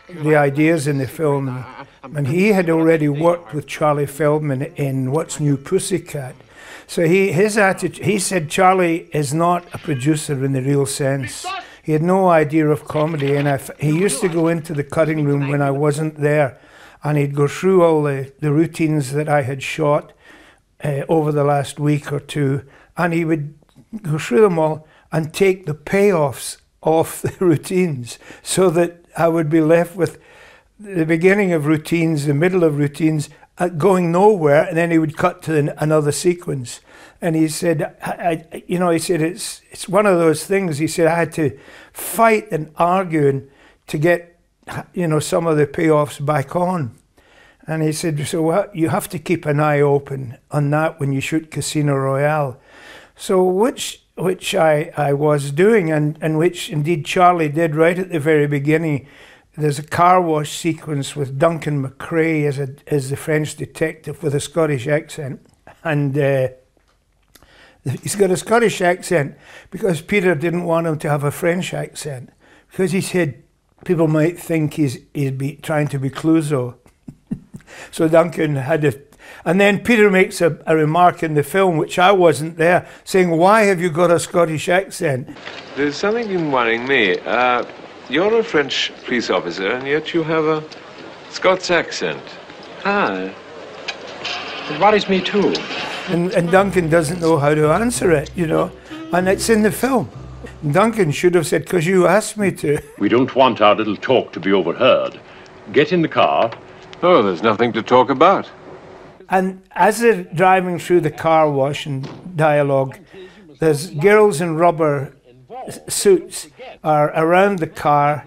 the ideas in the film. And he had already worked with Charlie Feldman in What's New Pussycat. So his attitude, he said Charlie is not a producer in the real sense. He had no idea of comedy, and he used to go into the cutting room when I wasn't there, and he'd go through all the routines that I had shot over the last week or two, and he would go through them all and take the payoffs off the routines, so that I would be left with the beginning of routines, the middle of routines, going nowhere, and then he would cut to another sequence. And he said, he said, it's one of those things. He said, I had to fight and argue to get, some of the payoffs back on. And he said, so you have to keep an eye open on that when you shoot Casino Royale. So which I was doing, and which indeed Charlie did right at the very beginning. There's a car wash sequence with Duncan McCrae as the French detective with a Scottish accent. And he's got a Scottish accent because Peter didn't want him to have a French accent, because he said people might think he's trying to be Clouseau. So Duncan had to... And then Peter makes a remark in the film, which I wasn't there, saying, why have you got a Scottish accent? There's something been worrying me. You're a French police officer, and yet you have a Scots accent. It worries me too. And Duncan doesn't know how to answer it, and it's in the film. Duncan should have said, because you asked me to. We don't want our little talk to be overheard. Get in the car. Oh, there's nothing to talk about. And as they're driving through the car wash and dialogue, there's girls in rubber suits are around the car,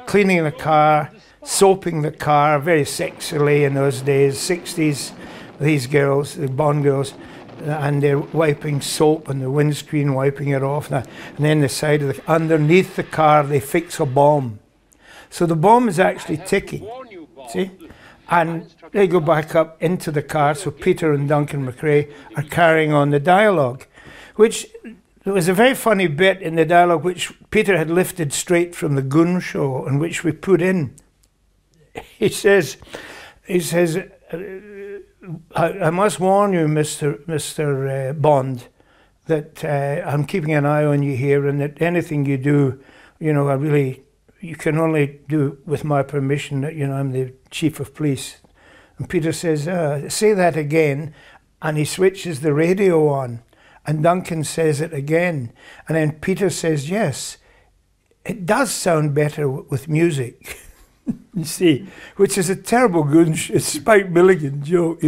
cleaning the car, soaping the car, very sexily in those days, 60s, these girls, the Bond girls, and they're wiping soap on the windscreen, wiping it off. And then the side of underneath the car, they fix a bomb. So the bomb is actually ticking, see? And they go back up into the car, so Peter and Duncan McCrae are carrying on the dialogue, which there was a very funny bit in the dialogue which Peter had lifted straight from the Goon Show, and which we put in. He says, I must warn you, Mr. Bond, that I'm keeping an eye on you here, and that anything you do, you can only do with my permission, that, I'm the chief of police. And Peter says, say that again, and he switches the radio on, and Duncan says it again, and then Peter says, yes, it does sound better with music. You see, which is a terrible good Spike Milligan joke,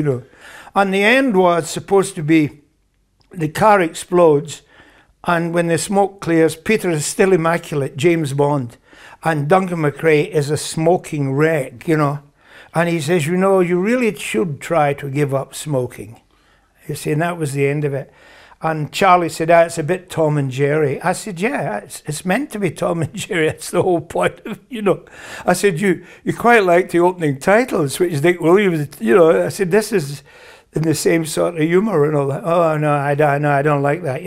And the end was supposed to be the car explodes, and when the smoke clears, Peter is still immaculate, James Bond, and Duncan McCrae is a smoking wreck, And he says, you really should try to give up smoking. You see, and that was the end of it. And Charlie said, it's a bit Tom and Jerry. I said, yeah, it's meant to be Tom and Jerry. That's the whole point of it, I said, you quite like the opening titles, which is Dick Williams, I said, this is in the same sort of humour and all that. Oh, no, I don't like that,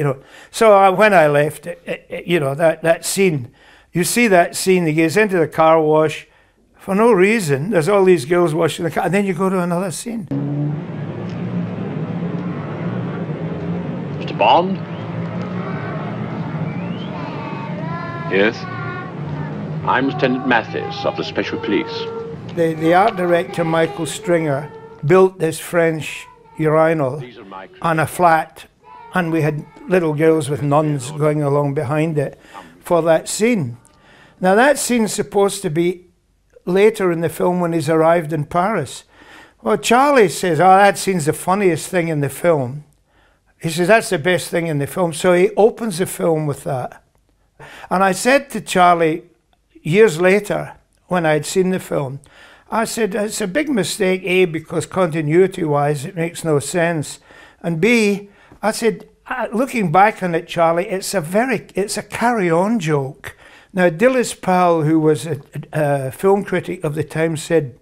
So when I left, that scene, you see that scene, he gets into the car wash for no reason. There's all these girls washing the car, and then you go to another scene. Mr. Bond? Yes? I'm Lieutenant Mathis of the Special Police. The art director, Michael Stringer, built this French urinal on a flat, and we had little girls with nuns going along behind it for that scene. Now that scene's supposed to be later in the film when he's arrived in Paris. Well, Charlie says, that scene's the funniest thing in the film. He says, that's the best thing in the film. So he opens the film with that. And I said to Charlie, years later, when I'd seen the film, I said, it's a big mistake, A, because continuity-wise it makes no sense. And B, I said, looking back on it, Charlie, it's a carry-on joke. Now, Dilys Powell, who was a film critic of the time, said,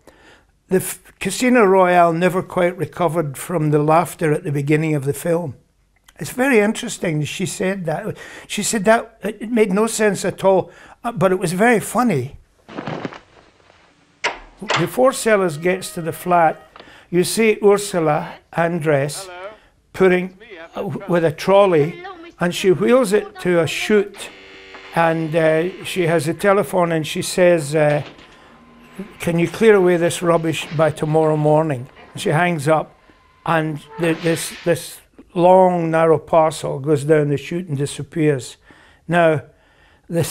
the Casino Royale never quite recovered from the laughter at the beginning of the film. It's very interesting she said that. She said that it made no sense at all, but it was very funny. before Sellers gets to the flat, you see Ursula Andress putting with a trolley, and she wheels it to a chute, and she has a telephone, and she says, can you clear away this rubbish by tomorrow morning? And she hangs up, and this long narrow parcel goes down the chute and disappears. Now, the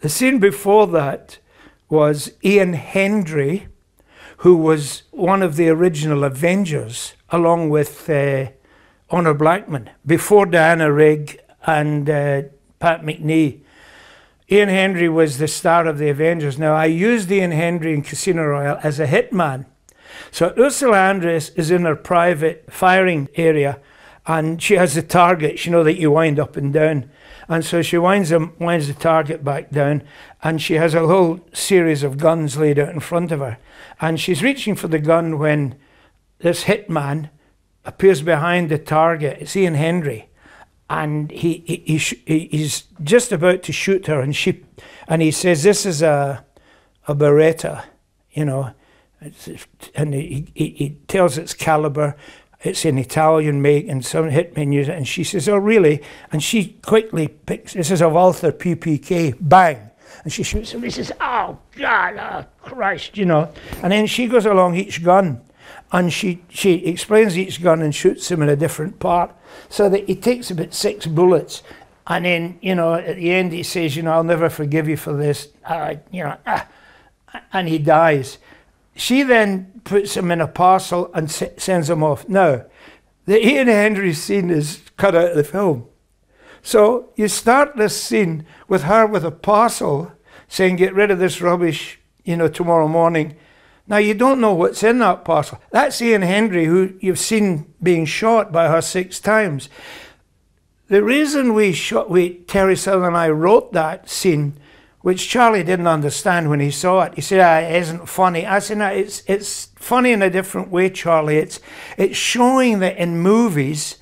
scene before that was Ian Hendry, who was one of the original Avengers, along with Honor Blackman, before Diana Rigg and Pat McNee. Ian Hendry was the star of the Avengers. Now, I used Ian Hendry in Casino Royale as a hitman. So Ursula Andress is in her private firing area, and she has the targets, you know, that you wind up and down. And so she winds the target back down, and she has a whole series of guns laid out in front of her. And she's reaching for the gun when this hitman appears behind the target. It's Ian Hendry. And he's just about to shoot her, and he says, this is a Beretta, you know, and he tells its caliber, it's an Italian make, and some hitmen use it, and she says, oh really? And she quickly picks, this is a Walther PPK, bang, and she shoots him, he says, oh God, oh Christ, you know, and then she goes along each gun, and she explains each gun and shoots him in a different part, so that he takes about 6 bullets, and then, you know, at the end he says, you know, I'll never forgive you for this, you know, and he dies. She then puts him in a parcel and sends him off. Now, the Ian Hendry scene is cut out of the film. So you start this scene with her with a parcel saying, get rid of this rubbish, you know, tomorrow morning. Now, you don't know what's in that parcel. That's Ian Hendry, who you've seen being shot by her 6 times. The reason Terry Southern and I wrote that scene, which Charlie didn't understand when he saw it. He said, it isn't funny. I said, no, it's funny in a different way, Charlie. It's showing that in movies,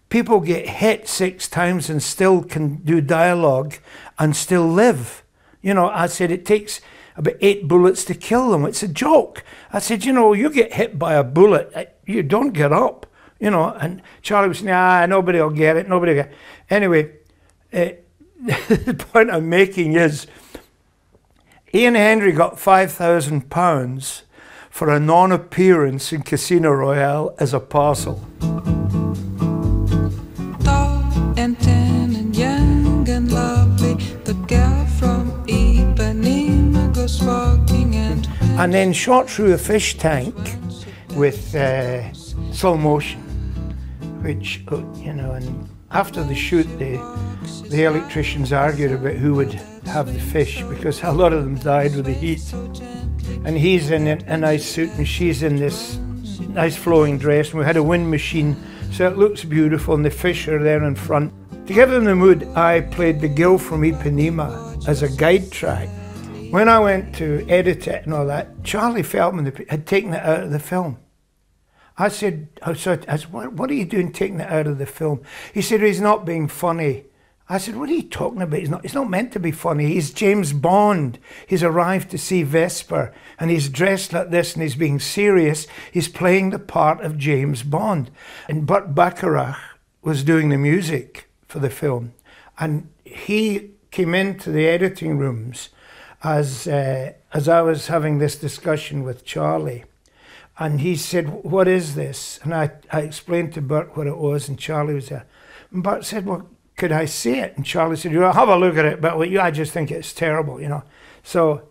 people get hit 6 times and still can do dialogue and still live. You know, I said, it takes about 8 bullets to kill them. It's a joke. I said, you know, you get hit by a bullet, you don't get up, you know. And Charlie was saying, nobody will get it, nobody will get it. Anyway, the point I'm making is, Ian Hendry got £5,000 for a non-appearance in Casino Royale as a parcel. Tall and tan and young and lovely, the girl from Ipanema goes walking and then shot through a fish tank with slow motion, which, you know, and after the shoot, the electricians argued about who would have the fish, because a lot of them died with the heat. And he's in a nice suit and she's in this nice flowing dress, and we had a wind machine, so it looks beautiful, and the fish are there in front. To give them the mood, I played The Girl from Ipanema as a guide track. When I went to edit it and all that, Charlie Feldman had taken it out of the film. I said, what are you doing taking it out of the film? He said, he's not being funny. I said, what are you talking about? It's not meant to be funny. He's James Bond. He's arrived to see Vesper, and he's dressed like this, and he's being serious. He's playing the part of James Bond. And Burt Bacharach was doing the music for the film, and he came into the editing rooms as I was having this discussion with Charlie. And he said, what is this? And I explained to Burt what it was, and Charlie was there. And Burt said, well, could I see it? And Charlie said, well, have a look at it, but I just think it's terrible, you know. So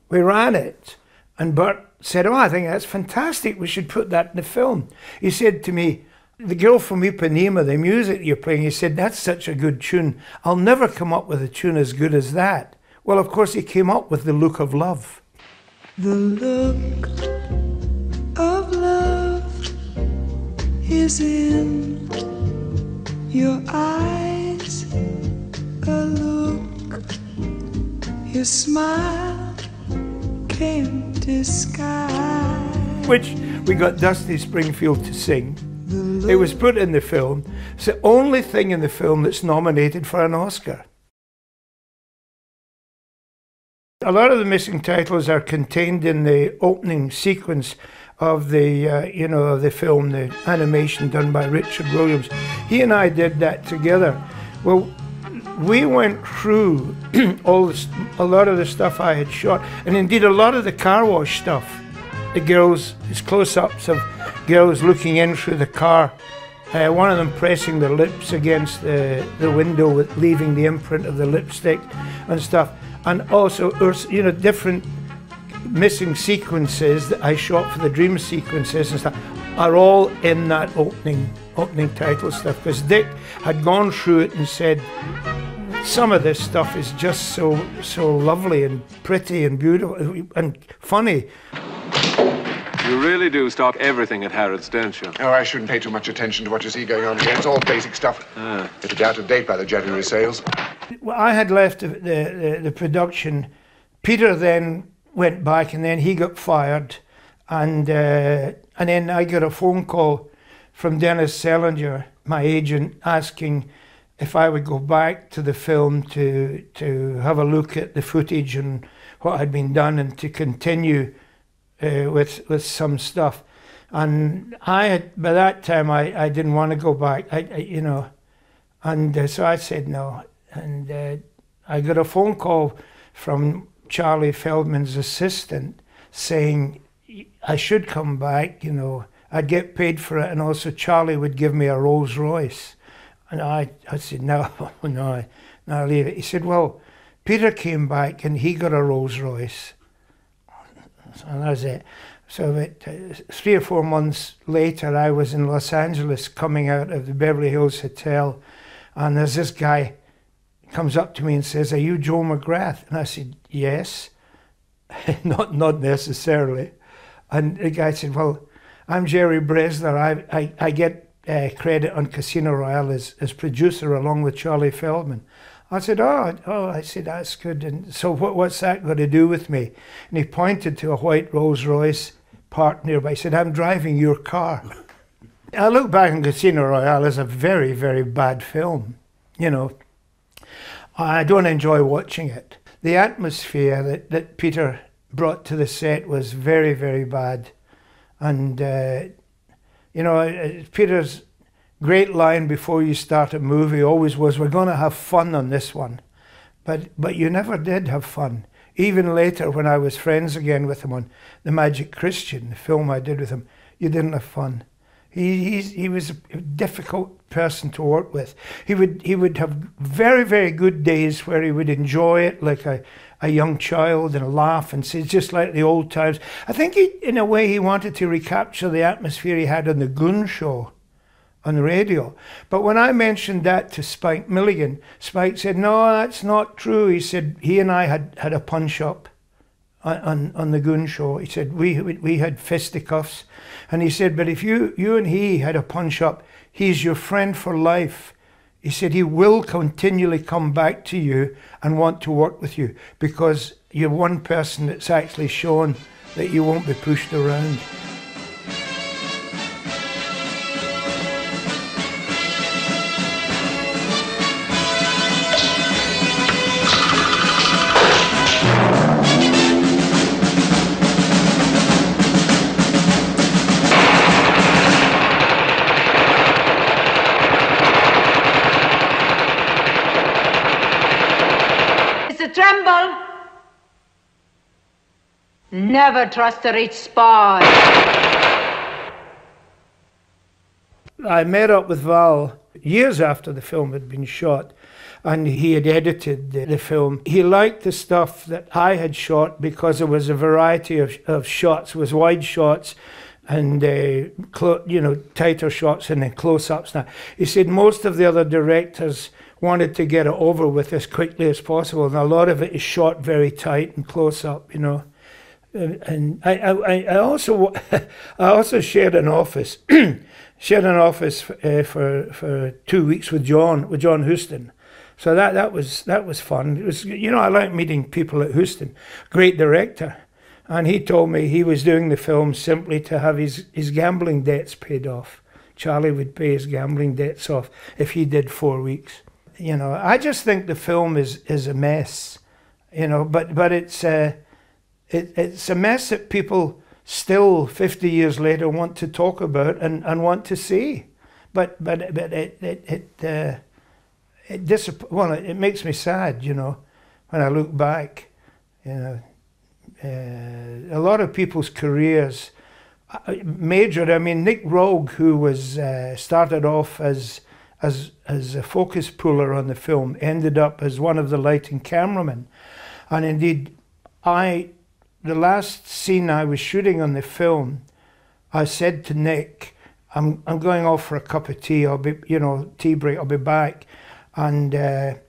we ran it, and Burt said, oh, I think that's fantastic. We should put that in the film. He said to me, The Girl from Ipanema, the music you're playing, he said, that's such a good tune. I'll never come up with a tune as good as that. Well, of course, he came up with The Look of Love. the look of love is in your eyes, a look your smile can't disguise. Which we got Dusty Springfield to sing. It was put in the film. It's the only thing in the film that's nominated for an Oscar. A lot of the missing titles are contained in the opening sequence of the, of the film, the animation done by Richard Williams. He and I did that together. Well, we went through a lot of the stuff I had shot, and indeed a lot of the car wash stuff. The girls, it's close-ups of girls looking in through the car. One of them pressing their lips against the window, leaving the imprint of the lipstick and stuff. And also, different missing sequences that I shot for the dream sequences and stuff are all in that opening title stuff. Because Dick had gone through it and said, some of this stuff is just so lovely and pretty and beautiful and funny. You really do stock everything at Harrods, don't you? Oh, I shouldn't pay too much attention to what you see going on here. It's all basic stuff. It'll be out of date by the January sales. Well, I had left the production. Peter then went back, and then he got fired, and then I got a phone call from Dennis Selinger, my agent, asking if I would go back to the film to have a look at the footage and what had been done, and to continue with some stuff. And by that time I didn't want to go back, and so I said no. And I got a phone call from Charlie Feldman's assistant saying I should come back, I'd get paid for it, and also Charlie would give me a Rolls Royce. And I said, no, leave it. He said, well, Peter came back and he got a Rolls Royce. And that was it. So about 3 or 4 months later, I was in Los Angeles coming out of the Beverly Hills Hotel, and there's this guy comes up to me and says, are you Joe McGrath? And I said, yes. not necessarily. And the guy said, well, I'm Jerry Bresler. I get credit on Casino Royale as producer along with Charlie Feldman. I said, I said, that's good. And so what's that got to do with me? And he pointed to a white Rolls Royce parked nearby. He said, I'm driving your car. I look back on Casino Royale as a very, very bad film. I don't enjoy watching it. The atmosphere that Peter brought to the set was very, very bad. And, Peter's great line before you start a movie always was, we're going to have fun on this one. But you never did have fun. Even later, when I was friends again with him on The Magic Christian, the film I did with him, you didn't have fun. He was a difficult person to work with. He would have very, very good days where he would enjoy it like a young child and laugh and say, just like the old times. I think in a way he wanted to recapture the atmosphere he had on the Goon Show on the radio. But when I mentioned that to Spike Milligan, Spike said, no, that's not true. He said he and I had a punch-up on the Goon Show. He said we had fisticuffs. And he said, but if you and he had a punch-up, he's your friend for life. He said he will continually come back to you and want to work with you because you're one person that's actually shown that you won't be pushed around. Tremble! Never trust a rich spy. I met up with Val years after the film had been shot, and he had edited the film. He liked the stuff that I had shot because there was a variety of shots. It was wide shots and tighter shots and then close-ups. Now, he said most of the other directors wanted to get it over with as quickly as possible, and a lot of it is shot very tight and close up, And I also shared an office, for 2 weeks with John Huston. So that was fun. It was, I like meeting people at Huston, great director, and he told me he was doing the film simply to have his gambling debts paid off. Charlie would pay his gambling debts off if he did 4 weeks. I just think the film is a mess. you know. But it's it's a mess that people still 50 years later want to talk about and want to see. But it makes me sad, you know, when I look back. You know, a lot of people's careers majored. I mean, Nick Rogue, who was started off as a focus puller on the film, ended up as one of the lighting cameramen. And indeed, the last scene I was shooting on the film, I said to Nick, I'm going off for a cup of tea. I'll be, you know, tea break. I'll be back. And that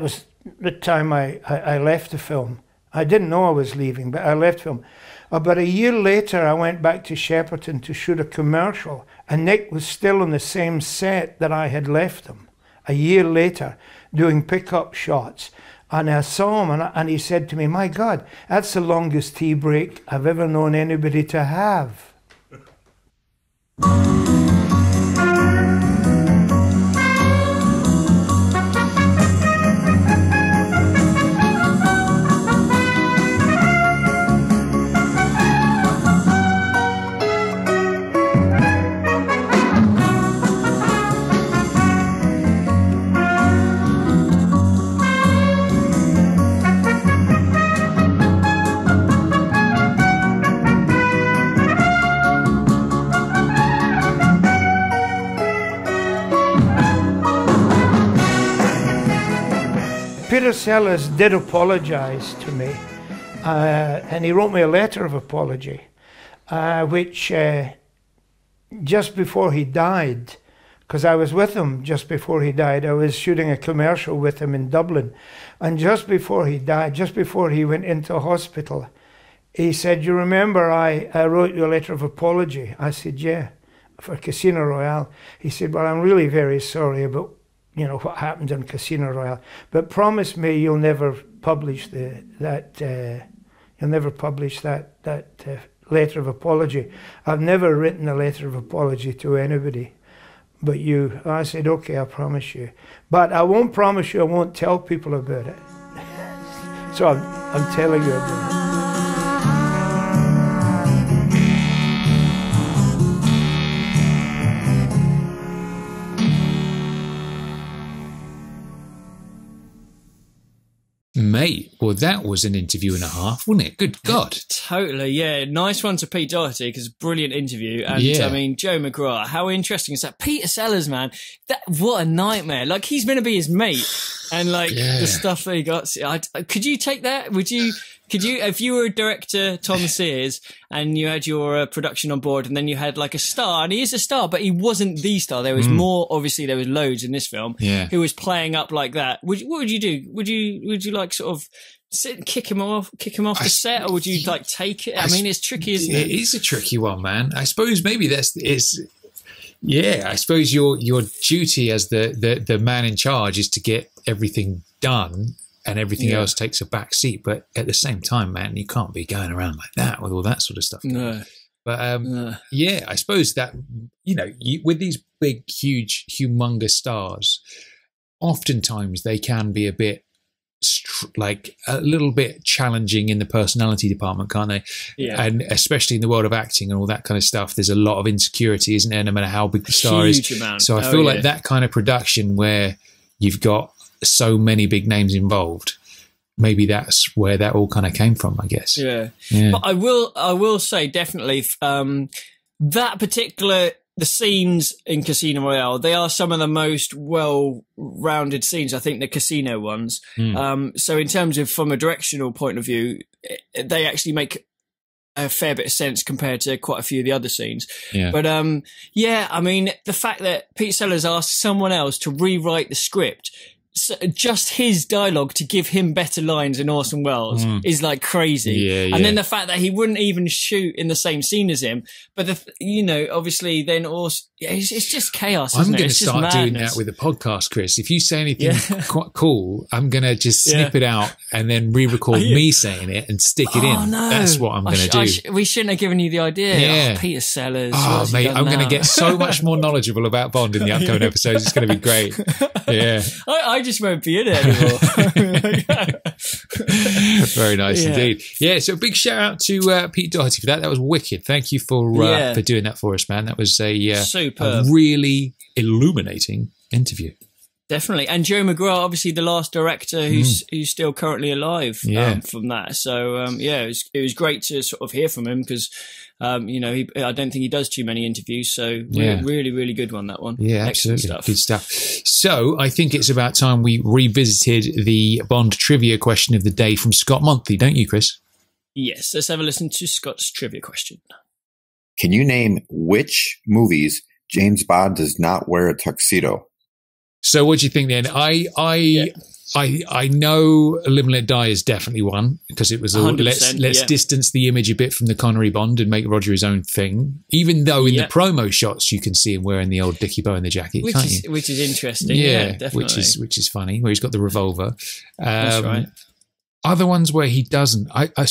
was the time I left the film. I didn't know I was leaving, but I left film. About a year later, I went back to Shepperton to shoot a commercial, and Nick was still on the same set that I had left him. A year later, doing pickup shots. And I saw him, and he said to me, "My God, that's the longest tea break I've ever known anybody to have." Peter Sellers did apologise to me, and he wrote me a letter of apology, which just before he died, because I was with him just before he died, I was shooting a commercial with him in Dublin, and just before he died, just before he went into hospital, he said, "You remember I wrote you a letter of apology?" I said, "Yeah, for Casino Royale." He said, "Well, I'm really very sorry about, you know, what happened on Casino Royale, but promise me you'll never publish that letter of apology. I've never written a letter of apology to anybody but you." I said, "Okay, I promise you, but I won't promise you I won't tell people about it." So I'm telling you about it. Mate, well, that was an interview and a half, wasn't it? Good God. Totally, yeah. Nice one to Pete Doherty, because brilliant interview. And, Yeah. I mean, Joe Mcgraw, how interesting is that? Peter Sellers, man, what a nightmare. Like, he's meant to be his mate. And, like, the stuff that he got. Could you take that? Could you, if you were a director, Tom Sears, and you had your production on board, and then you had like a star, and he is a star, but he wasn't the star. There was more, obviously there was loads in this film, who was playing up like that. What would you do? Would you like sort of sit and kick him off the set, or would you like take it? I mean, it's tricky, isn't it? It is a tricky one, man. I suppose maybe I suppose your duty as the man in charge is to get everything done, and everything else takes a back seat. But at the same time, man, you can't be going around like that with all that sort of stuff. No. But I suppose that, you know, with these big, huge, humongous stars, oftentimes they can be a bit like a little bit challenging in the personality department, can't they? Yeah. And especially in the world of acting and all that kind of stuff, there's a lot of insecurity, isn't there? No matter how big the star is. Amount. So I feel like that kind of production where you've got so many big names involved, maybe that's where that all kind of came from, I guess. Yeah. But I will say definitely that particular, the scenes in Casino Royale, they are some of the most well-rounded scenes, I think, the casino ones. So in terms of, from a directional point of view, they actually make a fair bit of sense compared to quite a few of the other scenes. Yeah. But I mean, the fact that Pete Sellers asked someone else to rewrite the script, just his dialogue to give him better lines in Orson Welles is like crazy. And then the fact that he wouldn't even shoot in the same scene as him, but obviously then also it's just chaos. I'm going to start doing that with the podcast, Chris. If you say anything quite cool, I'm going to just snip it out and then re-record me saying it and stick it in. No. That's what I'm going to do. We shouldn't have given you the idea. Yeah. Peter Sellers. Oh, mate, I'm going to get so much more knowledgeable about Bond in the upcoming episodes. It's going to be great. Yeah. I just won't be in it anymore. Very nice indeed. Yeah, so big shout out to Pete Doherty for that. That was wicked. Thank you for doing that for us, man. That was a really illuminating interview. Definitely. And Joe Mcgraw, obviously the last director who's still currently alive from that. So, it was great to sort of hear from him because, I don't think he does too many interviews. So really, really good one, that one. Yeah, excellent absolutely. Good stuff. So I think it's about time we revisited the Bond trivia question of the day from Scott Monthly, don't you, Chris? Yes. Let's have a listen to Scott's trivia question. Can you name which movies James Bond does not wear a tuxedo? So what do you think then? I know Live and Let Die is definitely one because it was all let's distance the image a bit from the Connery Bond and make Roger his own thing. Even though in the promo shots you can see him wearing the old Dickie Bow in the jacket, which is interesting. Yeah, definitely. Which is funny. Where he's got the revolver. That's right. Other ones where he doesn't. I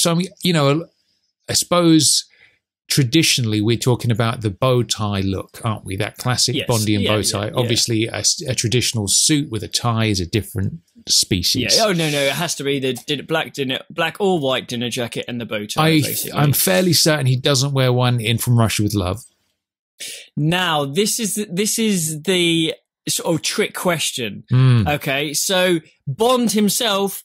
suppose. Traditionally, we're talking about the bow tie look, aren't we? That classic Bondian bow tie. Obviously, a traditional suit with a tie is a different species. Yeah. Oh no, it has to be the black or white dinner jacket and the bow tie. I'm fairly certain he doesn't wear one in From Russia with Love. Now, this is the sort of trick question. Okay, so Bond himself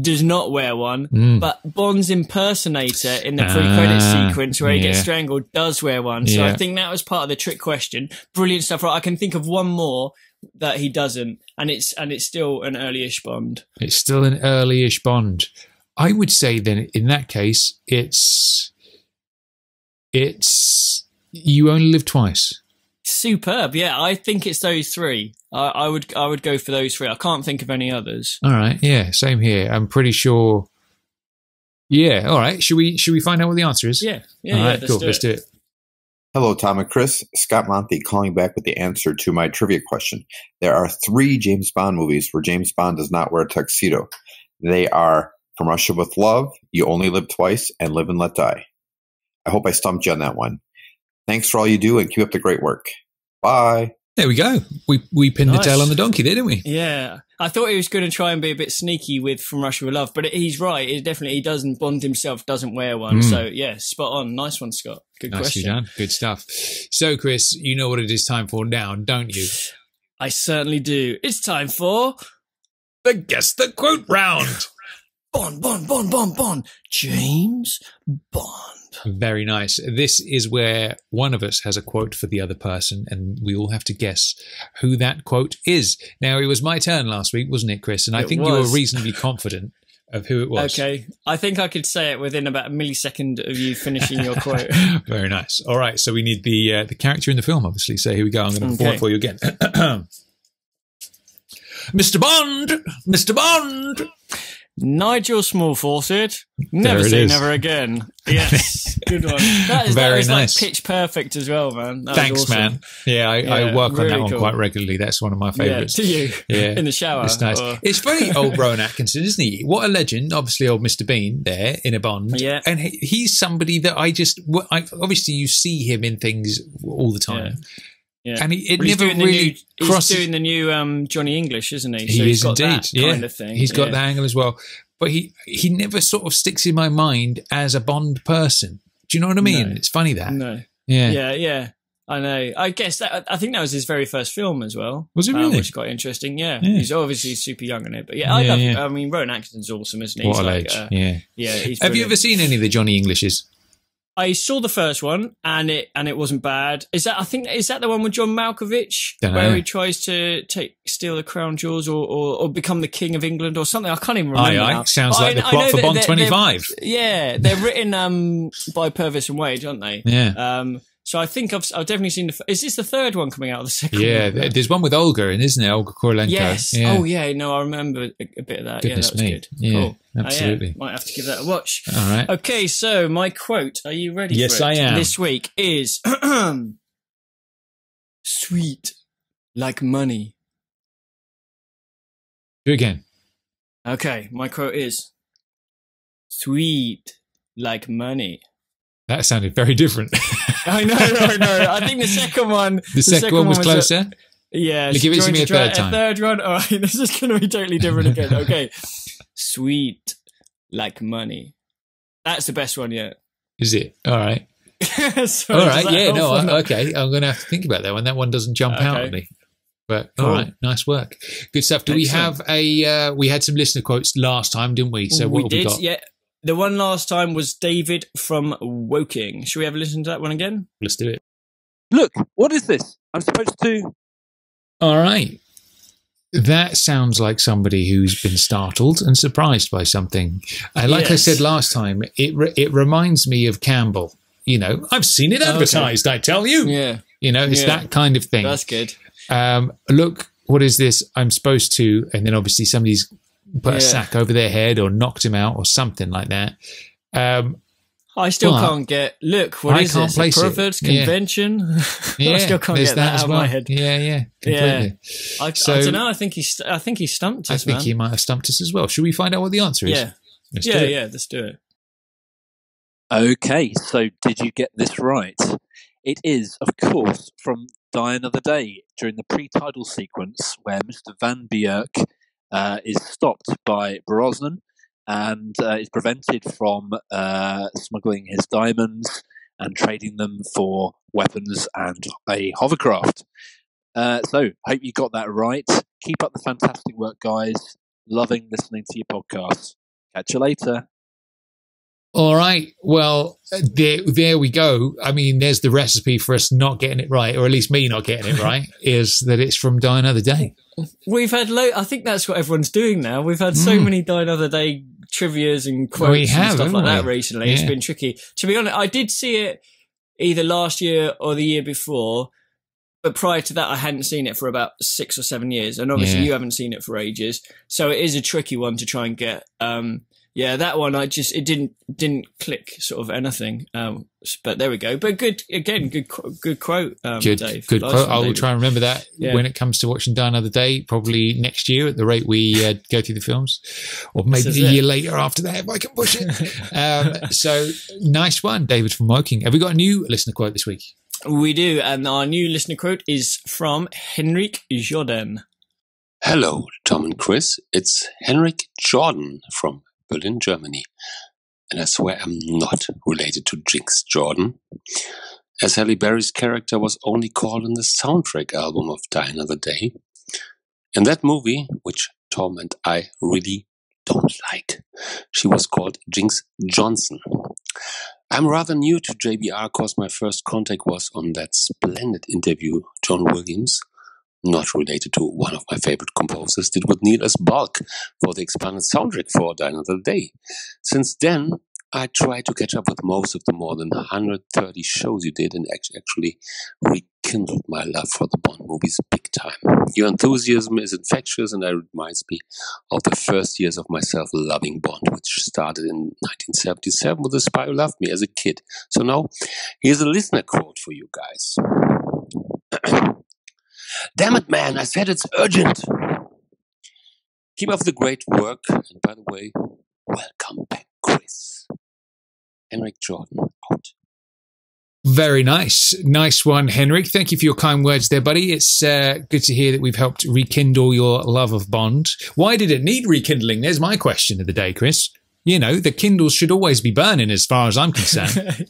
does not wear one, but Bond's impersonator in the pre-credit sequence where he gets strangled does wear one. So I think that was part of the trick question. Brilliant stuff. Right, I can think of one more that he doesn't, and it's still an early-ish Bond. It's still an early-ish Bond. I would say then in that case, it's You Only Live Twice. Superb. Yeah, I think it's those three. I would go for those three. I can't think of any others. All right. Yeah, same here. I'm pretty sure. Yeah. All right. Should we find out what the answer is? Yeah. All right. Cool. Let's do it. Hello, Tom and Chris. Scott Monty calling back with the answer to my trivia question. There are 3 James Bond movies where James Bond does not wear a tuxedo. They are From Russia with Love, You Only Live Twice, and Live and Let Die. I hope I stumped you on that one. Thanks for all you do and keep up the great work. Bye. There we go. We pinned the tail on the donkey there, didn't we? Yeah. I thought he was going to try and be a bit sneaky with From Russia with Love, but he's right. He doesn't. Bond himself doesn't wear one. So, yeah, spot on. Nice one, Scott. Good question. Done. Good stuff. So, Chris, you know what it is time for now, don't you? I certainly do. It's time for the Guess the Quote round. Bond. James Bond. Very nice. This is where one of us has a quote for the other person, and we all have to guess who that quote is. Now, it was my turn last week, wasn't it, Chris? And I think you were reasonably confident of who it was. Okay. I think I could say it within about a millisecond of you finishing your quote. Very nice. All right. So we need the character in the film, obviously. So here we go. I'm going to perform it for you again. Mr. Bond! Nigel Small-Fawcett. Never say never again. Yes. Good one. That was nice. Like pitch perfect as well, man. Thanks, awesome. man. Yeah, I work on that one quite regularly. That's one of my favourites. Yeah, do you? Yeah. In the shower. It's nice. It's funny, old Rowan Atkinson, isn't he? What a legend. Obviously, old Mr. Bean there in a Bond. Yeah. And he's somebody that obviously you see him in things all the time. Yeah. And it never really crosses. He's doing the new Johnny English, isn't he? So he's got indeed. That kind of thing. He's got that angle as well. But he never sort of sticks in my mind as a Bond person. Do you know what I mean? No. It's funny that. No. Yeah. I know. I guess I think that was his very first film as well. Was it really? Which is quite interesting. Yeah. He's obviously super young in it. But I mean, Rowan Atkinson's awesome, isn't he? What a age. Yeah. He's Have you ever seen any of the Johnny Englishes? I saw the first one and it wasn't bad. Is that the one with John Malkovich where he tries to steal the crown jewels or become the King of England or something? I can't even remember. Now. Sounds like the plot for Bond 25. They're written by Purvis and Wade, aren't they? Yeah. So I think I've definitely seen is this the third one coming out of the second one? Yeah, there's one with Olga in, isn't it? Olga Kurylenko. Yes. Yeah. Oh, yeah. No, I remember a bit of that. Goodness that was me. good. Yeah, cool. absolutely. Might have to give that a watch. All right. Okay, so my quote. Are you ready for it? Yes, I am. This week is sweet like money. Do it again. Okay, my quote is sweet like money. That sounded very different. I know. I think the second one. The second one was closer. Yeah. Give it to me a third time. A third one? All right, this is going to be totally different again. Okay. Sweet like money. That's the best one yet. Is it? All right. Sorry, all right. Yeah, no, okay. I'm going to have to think about that one. That one doesn't jump out at me. But all right, nice work. Good stuff. Do we have we had some listener quotes last time, didn't we? So what have we got? Yeah. The one last time was David from Woking. Should we have a listen to that one again? Let's do it. Look, what is this? I'm supposed to... All right. That sounds like somebody who's been startled and surprised by something. Like I said last time, it reminds me of Campbell. You know, I've seen it advertised, I tell you. Yeah. You know, it's that kind of thing. That's good. Look, what is this? I'm supposed to, and then obviously somebody's put a sack over their head or knocked him out or something like that. I still can't get. Look, what is this? A perverts convention? Yeah, I still can't get that out of my head. Yeah, completely. I don't know. I think he stumped us. I think he might have stumped us as well. Should we find out what the answer is? Yeah, let's do it. Okay, so did you get this right? It is, of course, from Die Another Day during the pre-title sequence where Mr. Van Bjerk is stopped by Brosnan and is prevented from smuggling his diamonds and trading them for weapons and a hovercraft. So, hope you got that right. Keep up the fantastic work, guys. Loving listening to your podcasts. Catch you later. All right. Well, there we go. I mean, there's the recipe for us not getting it right, or at least me not getting it right, is that it's from Die Another Day. We've had I think that's what everyone's doing now. We've had so many Die Another Day trivias and quotes and stuff like that recently. It's been tricky. To be honest, I did see it either last year or the year before, but prior to that, I hadn't seen it for about 6 or 7 years. And obviously you haven't seen it for ages. So it is a tricky one to try and get. Yeah, that one, it didn't click sort of anything. But there we go. But good quote, Dave. Good quote. I will try and remember that when it comes to watching Die Another Day, probably next year at the rate we go through the films, or maybe a year later after that if I can push it. So nice one, David from Woking. Have we got a new listener quote this week? We do, and our new listener quote is from Henrik Jordan. Hello, Tom and Chris. It's Henrik Jordan from Berlin, Germany. And I swear I'm not related to Jinx Jordan, as Halle Berry's character was only called in the soundtrack album of Die Another Day. In that movie, which Tom and I really don't like, she was called Jinx Johnson. I'm rather new to JBR because my first contact was on that splendid interview John Williams, not related to one of my favorite composers, did with Neil S. Bulk for the expanded soundtrack for Die Another Day. Since then, I tried to catch up with most of the more than 130 shows you did and actually rekindled my love for the Bond movies big time. Your enthusiasm is infectious and it reminds me of the first years of myself loving Bond, which started in 1977 with The Spy Who Loved Me as a kid. So now, here's a listener quote for you guys. Damn it, man, I said it's urgent. Keep up the great work. And by the way, welcome back, Chris. Henrik Jordan, out. Very nice. Nice one, Henrik. Thank you for your kind words there, buddy. It's good to hear that we've helped rekindle your love of Bond. Why did it need rekindling? There's my question of the day, Chris. You know, the Kindles should always be burning as far as I'm concerned.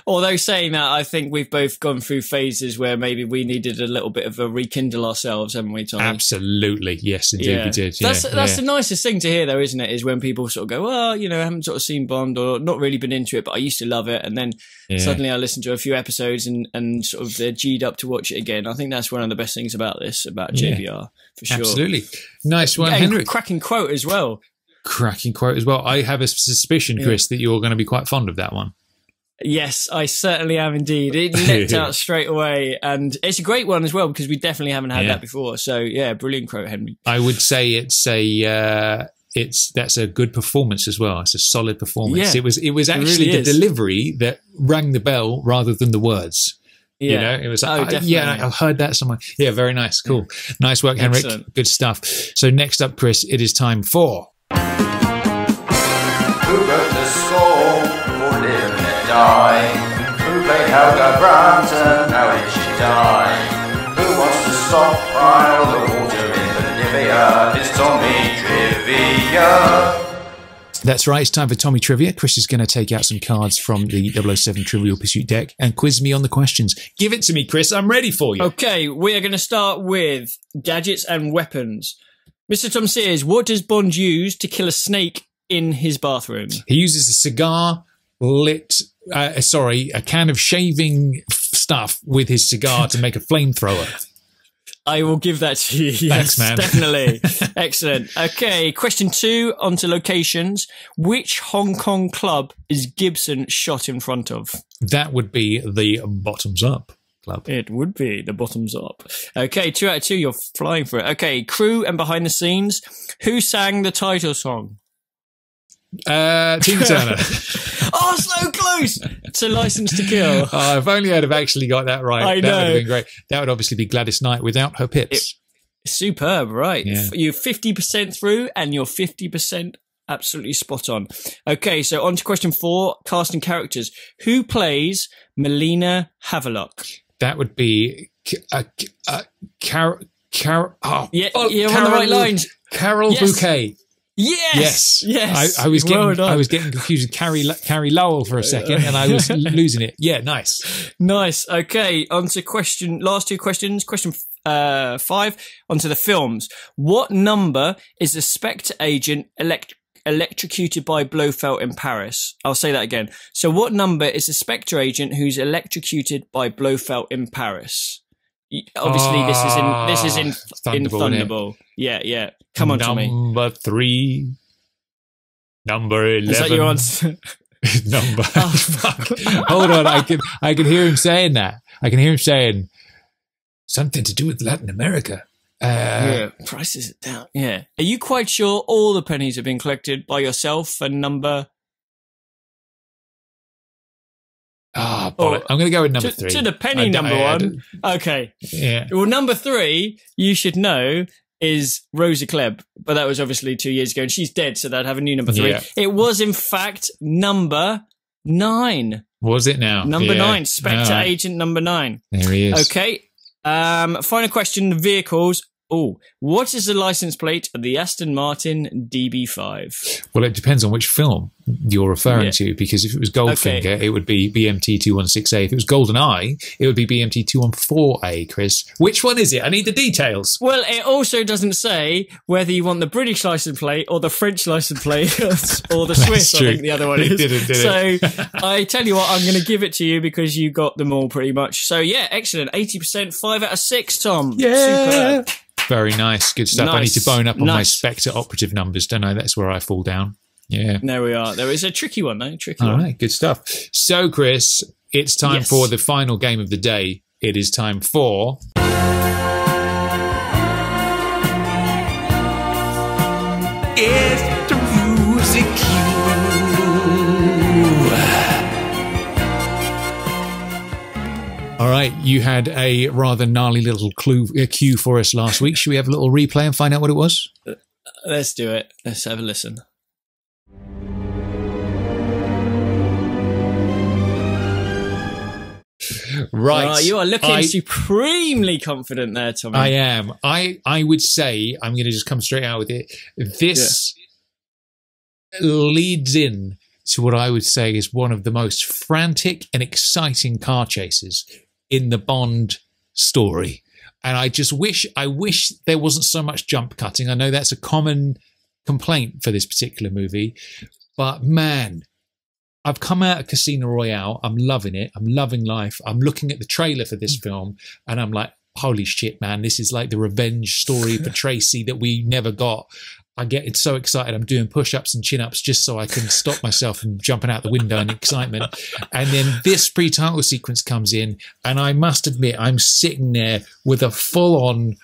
Although saying that, I think we've both gone through phases where maybe we needed a little bit of a rekindle ourselves, haven't we, Tommy? Absolutely. Yes, indeed we did. That's the nicest thing to hear, though, isn't it? Is when people sort of go, well, you know, I haven't sort of seen Bond or not really been into it, but I used to love it. And then suddenly I listened to a few episodes and sort of they're G'd up to watch it again. I think that's one of the best things about this, about JBR, for sure. Absolutely. Nice one, Henrik. Cracking quote as well. Cracking quote as well. I have a suspicion, Chris, that you're going to be quite fond of that one. Yes, I certainly am indeed. It leapt out straight away, and it's a great one as well because we definitely haven't had that before. So yeah, brilliant quote, Henry. I would say that's a good performance as well. It's a solid performance. Yeah, it was actually the delivery that rang the bell rather than the words. Yeah. You know, it was like, I've heard that somewhere. Yeah, very nice. Cool. Nice work, Henrik. Excellent. Good stuff. So next up, Chris, it is time for Who wrote the score for Live and Let Die? Who played Helga Brandt and how did she die? Who wants to soft pile, the water in the Nivea. It's Tommy Trivia. That's right, it's time for Tommy Trivia. Chris is going to take out some cards from the 007 Trivial Pursuit deck and quiz me on the questions. Give it to me, Chris. I'm ready for you. Okay, we are going to start with gadgets and weapons. Mr. Tom Sears, what does Bond use to kill a snake in his bathroom? He uses a cigar lit, a can of shaving stuff with his cigar to make a flamethrower. I will give that to you. Yes, thanks, man. Definitely. Excellent. Okay, question 2, onto locations. Which Hong Kong club is Gibson shot in front of? That would be the Bottoms Up Club. It would be the Bottoms Up. Okay, 2 out of 2, you're flying for it. Okay, crew and behind the scenes. Who sang the title song? Tina Turner. Oh, so close to License to Kill. Oh, if only I'd have actually got that right. I know. That would have been great. That would obviously be Gladys Knight without her pips. Superb, right. Yeah. You're 50% through and you're 50% absolutely spot on. Okay, so on to question 4, cast and characters. Who plays Molina Havelock? That would be Carol. You're on the right lines. Carol Bouquet. Yes. I was getting confused with Carrie Lowell for a second, and I was losing it. Yeah, nice. Okay, on to last 2 questions. Question 5, onto the films. What number is the Spectre agent electrocuted by Blofeld in Paris? I'll say that again. So what number is the Spectre agent who's electrocuted by Blofeld in Paris? Obviously, this is in Thunderball. Yeah. Come on, Tommy. Number 3. Number 11. Is that your answer? Number. Oh, fuck. Hold on. I can hear him saying that. I can hear him saying something to do with Latin America. Prices it down. Yeah. Are you quite sure all the pennies have been collected by yourself and number? I'm going to go with number 3. To the penny, number 1. Okay. Yeah. Well, number 3, you should know, is Rosa Klebb, but that was obviously 2 years ago, and she's dead, so they'd have a new number 3. Yeah. It was, in fact, number 9. Was it now? Number 9, Spectre Agent number 9. There he is. Okay. Final question, vehicles. Oh, what is the license plate of the Aston Martin DB5? Well, it depends on which film you're referring to, because if it was Goldfinger, it would be BMT 216A. If it was GoldenEye, it would be BMT 214A, Chris. Which one is it? I need the details. Well, it also doesn't say whether you want the British license plate or the French license plate or the Swiss, I think the other one is. Did so I tell you what, I'm going to give it to you because you got them all pretty much. So yeah, excellent. 80%, 5 out of 6, Tom. Yeah. Superb. Very nice. Good stuff. Nice. I need to bone up on my Spectre operative numbers, don't I? That's where I fall down. Yeah. There we are. There is a tricky one, though. All right. Good stuff. So, Chris, it's time for the final game of the day. It is time for... It's the music cue. All right, you had a rather gnarly little cue for us last week. Should we have a little replay and find out what it was? Let's do it. Let's have a listen. Right. You are looking supremely confident there, Tommy. I am. I would say, I'm going to just come straight out with it. This leads in to what I would say is one of the most frantic and exciting car chases in the Bond story. And I wish there wasn't so much jump cutting. I know that's a common complaint for this particular movie, but man, I've come out of Casino Royale. I'm loving it. I'm loving life. I'm looking at the trailer for this film and I'm like, holy shit, man, this is like the revenge story for Tracy that we never got. I get so excited. I'm doing push-ups and chin-ups just so I can stop myself from jumping out the window in excitement. And then this pre-title sequence comes in, and I must admit, I'm sitting there with a full-on...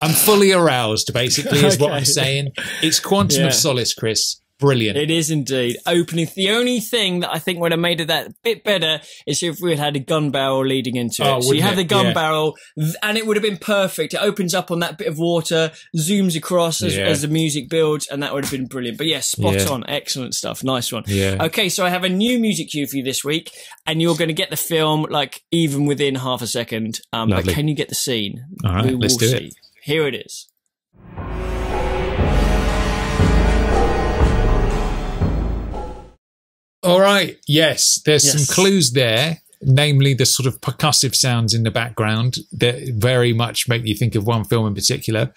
I'm fully aroused, basically, is what I'm saying. It's Quantum of Solace, Chris. brilliant. It is indeed. Opening. The only thing that I think would have made it that bit better is if we had had a gun barrel leading into it. So you have the gun barrel, and it would have been perfect. It opens up on that bit of water, zooms across as the music builds, and that would have been brilliant. But spot on. Excellent stuff. Nice one. Yeah. Okay, so I have a new music cue for you this week, and you're going to get the film like even within half a second. But can you get the scene? All right, let's do it. Here it is. All right. Yes, there's some clues there, namely the sort of percussive sounds in the background that very much make you think of one film in particular.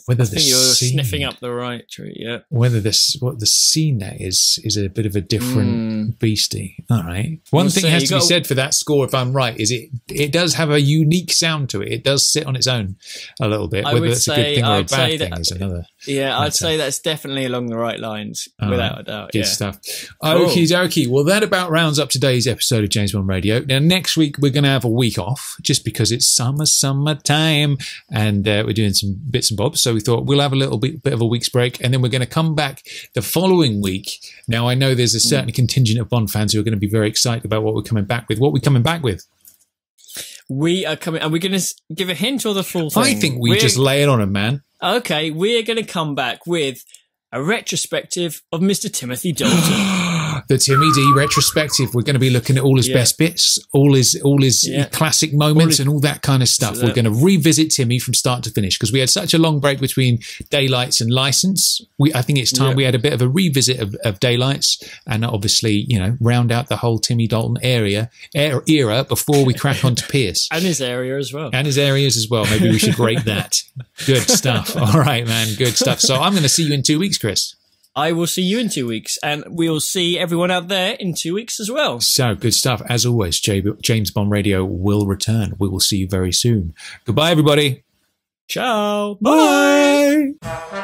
Whether the you're scene, sniffing up the right tree, whether what the scene there is a bit of a different beastie. All right. One thing has to be said for that score, if I'm right, is it does have a unique sound to it. It does sit on its own a little bit. Whether it's a good thing or a bad thing is another. Yeah, I'd say that's definitely along the right lines, without a doubt. Good stuff. Okie dokie. Well, that about rounds up today's episode of James Bond Radio. Now, next week, we're going to have a week off just because it's summertime and we're doing some bits and bobs. So we thought we'll have a little bit of a week's break and then we're going to come back the following week. Now, I know there's a certain contingent of Bond fans who are going to be very excited about what we're coming back with. What are we coming back with? We are coming. Are we going to give a hint or the full thing? I think we just lay it on him, man. Okay, we're going to come back with a retrospective of Mr. Timothy Dalton. The Timmy D retrospective. We're going to be looking at all his best bits, all his classic moments and all that kind of stuff. We're going to revisit Timmy from start to finish because we had such a long break between Daylights and License. I think it's time we had a bit of a revisit of Daylights and obviously, round out the whole Timmy Dalton era before we crack on to Pierce. And his area as well. And his areas as well. Maybe we should rate that. Good stuff. All right, man. Good stuff. So I'm going to see you in 2 weeks, Chris. I will see you in 2 weeks, and we'll see everyone out there in 2 weeks as well. So, good stuff. As always, James Bond Radio will return. We will see you very soon. Goodbye, everybody. Ciao. Bye.